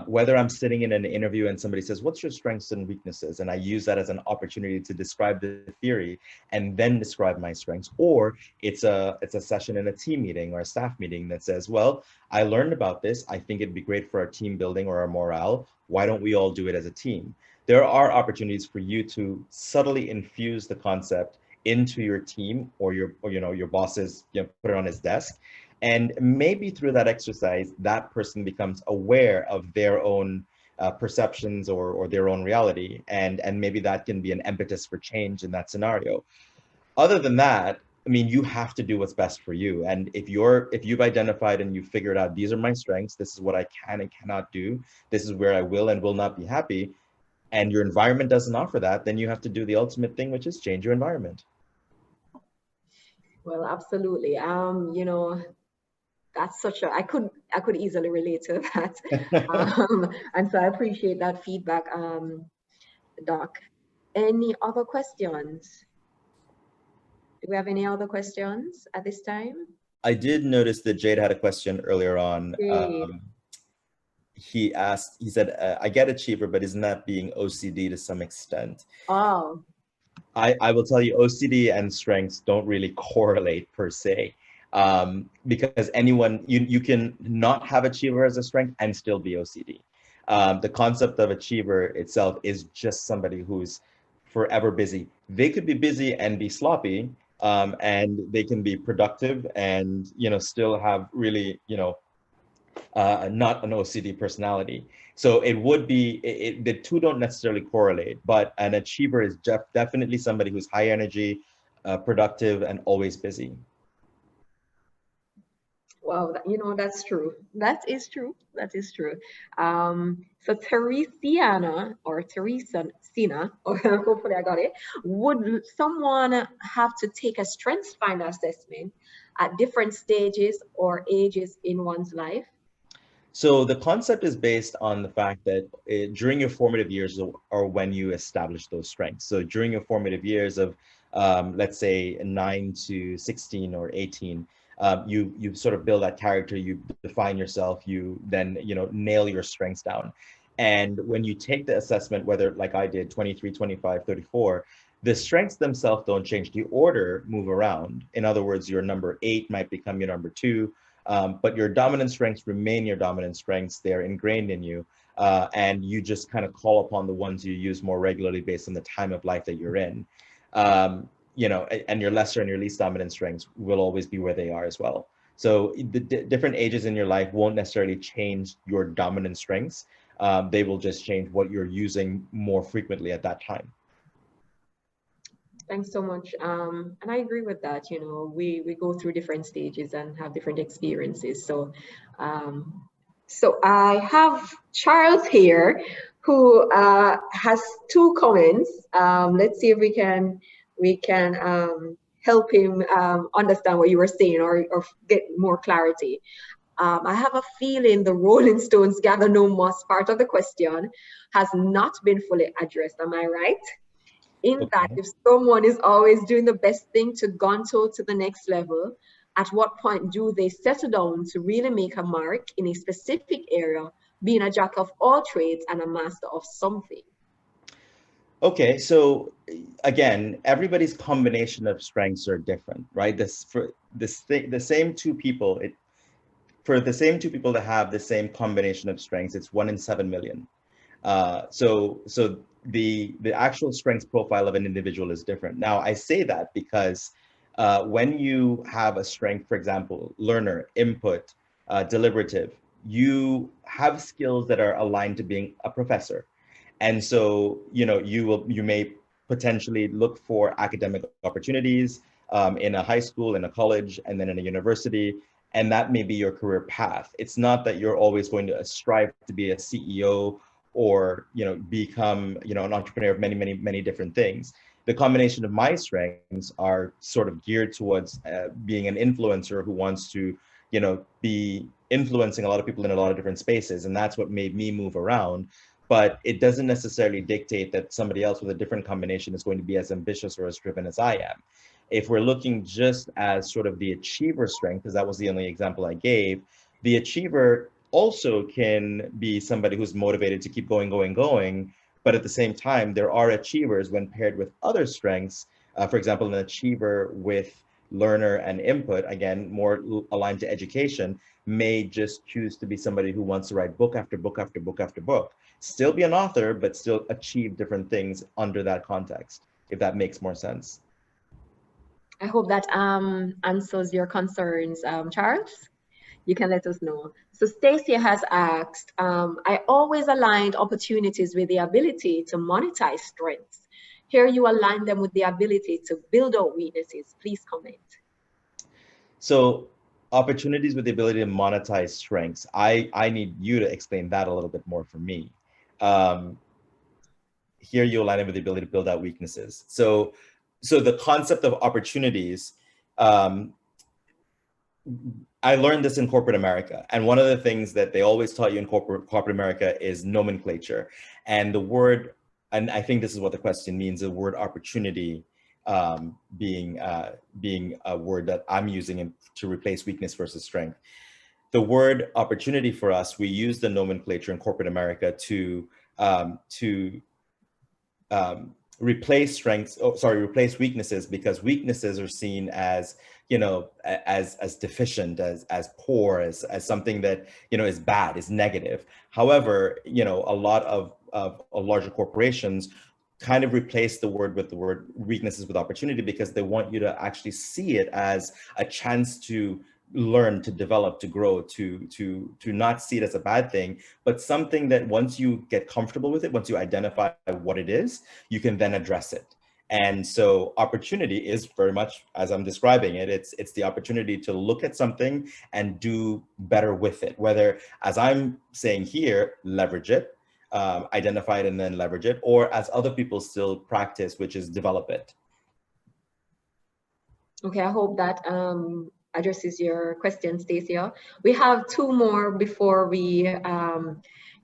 Whether I'm sitting in an interview and somebody says, what's your strengths and weaknesses? And I use that as an opportunity to describe the theory and then describe my strengths. Or it's a session in a team meeting or a staff meeting that says, well, I learned about this. I think it'd be great for our team building or our morale. Why don't we all do it as a team? There are opportunities for you to subtly infuse the concept into your team or your boss's, put it on his desk. And maybe through that exercise, that person becomes aware of their own perceptions or their own reality. And maybe that can be an impetus for change in that scenario. Other than that, I mean, you have to do what's best for you. And if you've identified and you figured out, these are my strengths, this is what I can and cannot do, this is where I will and will not be happy, and your environment doesn't offer that, then you have to do the ultimate thing, which is change your environment. Well, absolutely. that's such a, I could easily relate to that. And so I appreciate that feedback, Doc. Any other questions? Do we have any other questions at this time? I did notice that Jade had a question earlier on. Jade. He said, I get achiever, but isn't that being OCD to some extent? Oh. I will tell you, OCD and strengths don't really correlate per se, because anyone, you can not have achiever as a strength and still be OCD. The concept of achiever itself is just somebody who's forever busy. They could be busy and be sloppy, and they can be productive and, still have really, not an OCD personality. So it would be, the two don't necessarily correlate, but an achiever is definitely somebody who's high energy, productive, and always busy. Wow, that's true. That is true. That is true. So Teresiana, or Teresina, or hopefully I got it, would someone have to take a Strengthsfinder assessment at different stages or ages in one's life? So the concept is based on the fact that during your formative years or when you establish those strengths. So during your formative years of, let's say 9 to 16 or 18, you sort of build that character, you define yourself, you then, nail your strengths down. And when you take the assessment, whether like I did, 23, 25, 34, the strengths themselves don't change. The order move around. In other words, your number 8 might become your number 2. But your dominant strengths remain your dominant strengths. They're ingrained in you. And you just kind of call upon the ones you use more regularly based on the time of life that you're in. And your lesser and your least dominant strengths will always be where they are as well. So the different ages in your life won't necessarily change your dominant strengths. They will just change what you're using more frequently at that time. Thanks so much. And I agree with that. We go through different stages and have different experiences. So, so I have Charles here who has 2 comments. Let's see if we can help him understand what you were saying or get more clarity. I have a feeling the Rolling Stones Gather No Moss part of the question has not been fully addressed. Am I right? In that, if someone is always doing the best thing to gonto to the next level, at what point do they settle down to really make a mark in a specific area, being a jack of all trades and a master of something? Okay, so again, everybody's combination of strengths are different, right? The same two people to have the same combination of strengths, it's 1 in 7 million. So the actual strengths profile of an individual is different. Now, I say that because when you have a strength, for example, learner, input, deliberative, you have skills that are aligned to being a professor. And so, you may potentially look for academic opportunities in a high school, in a college, and then in a university. And that may be your career path. It's not that you're always going to strive to be a CEO or become an entrepreneur of many, many, many different things. The combination of my strengths are sort of geared towards being an influencer who wants to be influencing a lot of people in a lot of different spaces, and that's what made me move around. But it doesn't necessarily dictate that somebody else with a different combination is going to be as ambitious or as driven as I am. If we're looking just as sort of the achiever strength, because that was the only example I gave, the achiever also can be somebody who's motivated to keep going, but at the same time, there are achievers when paired with other strengths. For example, an achiever with learner and input, again, more aligned to education, may just choose to be somebody who wants to write book after book after book after book. Still be an author, but still achieve different things under that context, if that makes more sense. I hope that answers your concerns, Charles. You can let us know. So Stacia has asked, I always aligned opportunities with the ability to monetize strengths. Here you align them with the ability to build out weaknesses. Please comment. So opportunities with the ability to monetize strengths. I need you to explain that a little bit more for me. Here you align it with the ability to build out weaknesses. So the concept of opportunities, I learned this in corporate America. And one of the things that they always taught you in corporate America is nomenclature. And the word, and I think this is what the question means, the word opportunity being a word that I'm using to replace weakness versus strength. The word opportunity for us, we use the nomenclature in corporate America to replace strengths, replace weaknesses, because weaknesses are seen as, as deficient, as poor, as something that, is bad, is negative. However, a lot of larger corporations kind of replace the word with the word weaknesses with opportunity, because they want you to actually see it as a chance to learn, to develop, to grow, to not see it as a bad thing, but something that once you get comfortable with it, once you identify what it is, you can then address it. And so opportunity is very much, as I'm describing it, it's the opportunity to look at something and do better with it, whether, as I'm saying here, leverage it, identify it and then leverage it, or as other people still practice, which is develop it. Okay, I hope that addresses your question, Stacia. We have two more before we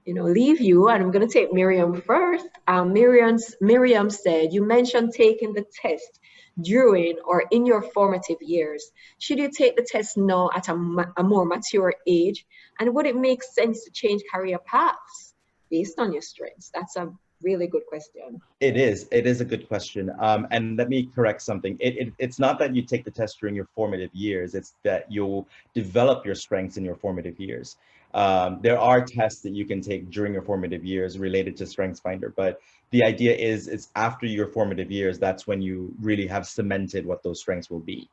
leave you, and I'm going to take Miriam first. Miriam said, you mentioned taking the test during or in your formative years. Should you take the test now at a more mature age? And would it make sense to change career paths based on your strengths? That's a really good question. It is a good question. And let me correct something. It's not that you take the test during your formative years, it's that you'll develop your strengths in your formative years. There are tests that you can take during your formative years related to Strengthsfinder, but the idea is it's after your formative years, that's when you really have cemented what those strengths will be.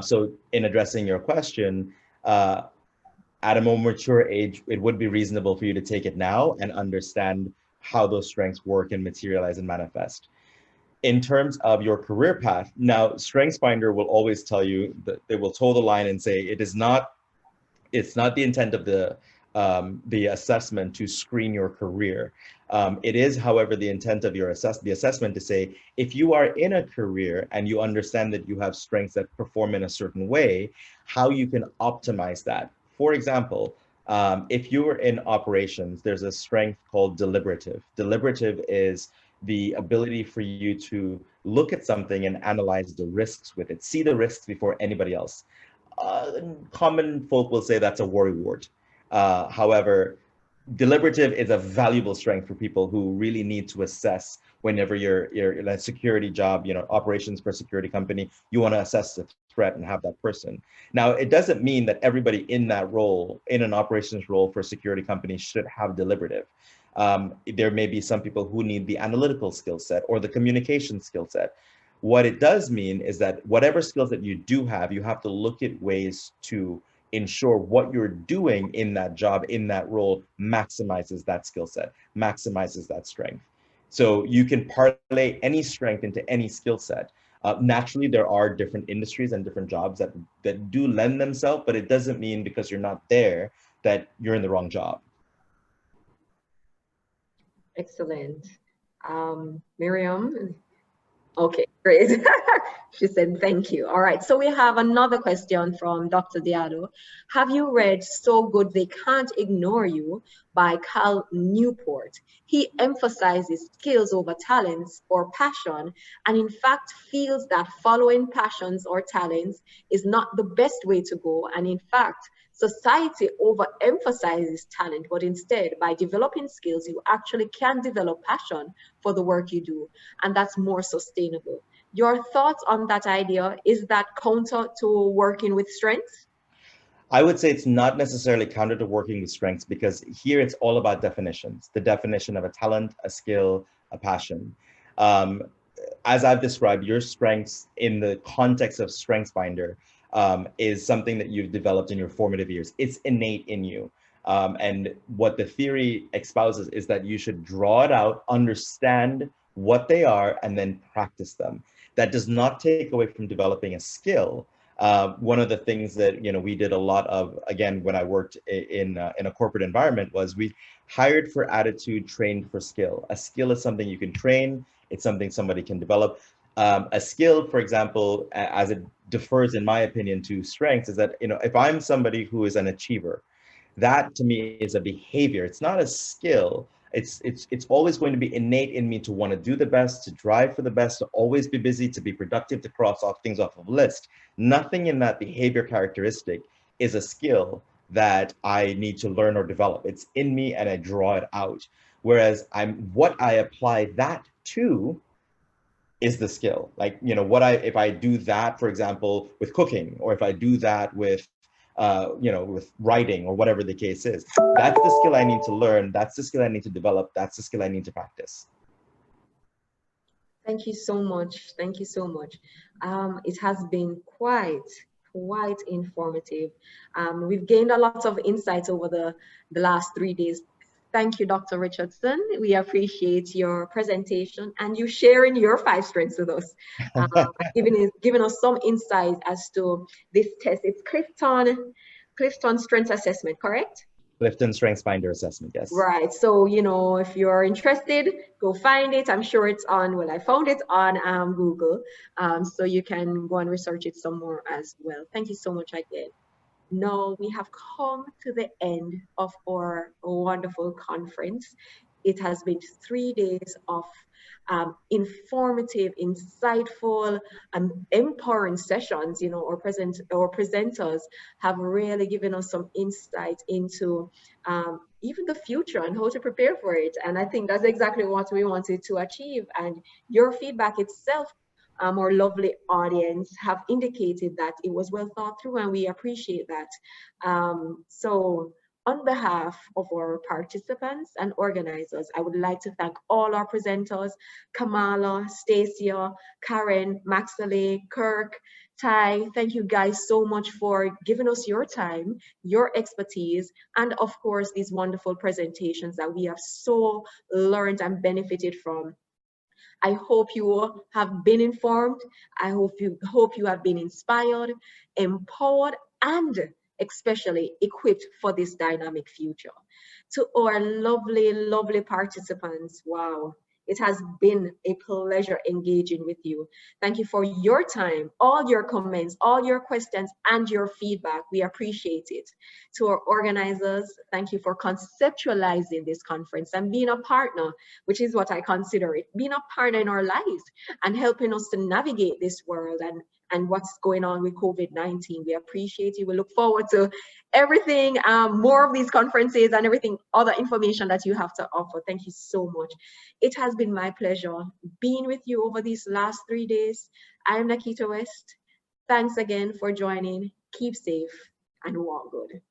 So in addressing your question, at a more mature age, it would be reasonable for you to take it now and understand how those strengths work and materialize and manifest. In terms of your career path, now Strengthsfinder will always tell you that they will toe the line and say it's not the intent of the assessment to screen your career. It is, however, the intent of the assessment to say, if you are in a career and you understand that you have strengths that perform in a certain way, how you can optimize that. For example, if you were in operations, there's a strength called deliberative. Deliberative is the ability for you to look at something and analyze the risks with it, see the risks before anybody else. Common folk will say that's a worrywart. However, deliberative is a valuable strength for people who really need to assess whenever you're in a security job, operations for a security company, you want to assess the threat and have that person. Now, it doesn't mean that everybody in that role, in an operations role for a security company, should have deliberative. There may be some people who need the analytical skill set or the communication skill set. What it does mean is that whatever skills that you do have, you have to look at ways to ensure what you're doing in that job, in that role, maximizes that skill set, maximizes that strength. So you can parlay any strength into any skill set. Naturally, there are different industries and different jobs that do lend themselves, but it doesn't mean because you're not there that you're in the wrong job. Excellent. Miriam? Okay, great. She said, thank you. All right, so we have another question from Dr. Diado. Have you read So Good They Can't Ignore You by Cal Newport? He emphasizes skills over talents or passion, and in fact feels that following passions or talents is not the best way to go. And in fact, society overemphasizes talent, but instead, by developing skills, you actually can develop passion for the work you do, and that's more sustainable. Your thoughts on that idea? Is that counter to working with strengths? I would say it's not necessarily counter to working with strengths, because here it's all about definitions, the definition of a talent, a skill, a passion. As I've described, your strengths in the context of Strengthsfinder is something that you've developed in your formative years. It's innate in you. And what the theory espouses is that you should draw it out, understand what they are, and then practice them. That does not take away from developing a skill. One of the things that we did a lot of, again, when I worked in a corporate environment, was we hired for attitude, trained for skill. A skill is something you can train. It's something somebody can develop. A skill, for example, as it differs in my opinion to strengths, is that, you know, if I'm somebody who is an achiever, that to me is a behavior. It's not a skill. It's always going to be innate in me to want to do the best, to drive for the best, to always be busy, to be productive, to cross off things off of a list. Nothing in that behavior characteristic is a skill that I need to learn or develop. It's in me and I draw it out. Whereas what I apply that to is the skill. Like, you know, if I do that, for example, with cooking, or if I do that with, you know, with writing or whatever the case is, that's the skill I need to learn. That's the skill I need to develop. That's the skill I need to practice. Thank you so much. Thank you so much. It has been quite informative. We've gained a lot of insights over the last 3 days. Thank you, Dr. Richardson. We appreciate your presentation and you sharing your 5 strengths with us, giving us some insight as to this test. It's Clifton Strengths Assessment, correct? Clifton Strengthsfinder Assessment, yes. Right. So, you know, if you're interested, go find it. I'm sure it's on, well, I found it on Google. So you can go and research it some more as well. Thank you so much again. Now we have come to the end of our wonderful conference. It has been 3 days of informative, insightful, and empowering sessions. You know, our presenters have really given us some insight into even the future and how to prepare for it. And I think that's exactly what we wanted to achieve. And your feedback itself, our lovely audience, have indicated that it was well thought through, and we appreciate that. So on behalf of our participants and organizers, I would like to thank all our presenters, Kamala, Stacia, Karen, Maxale, Kirk, Ty. Thank you guys so much for giving us your time, your expertise, and of course, these wonderful presentations that we have so learned and benefited from. I hope you have been informed. I hope you have been inspired, empowered, and especially equipped for this dynamic future. To our lovely, lovely participants, wow, it has been a pleasure engaging with you. Thank you for your time, all your comments, all your questions, and your feedback. We appreciate it. To our organizers, thank you for conceptualizing this conference and being a partner, which is what I consider it, being a partner in our lives and helping us to navigate this world and what's going on with COVID-19. We appreciate you. We look forward to everything, more of these conferences and everything, other information that you have to offer. Thank you so much. It has been my pleasure being with you over these last 3 days. I'm Nikita West. Thanks again for joining. Keep safe and walk good.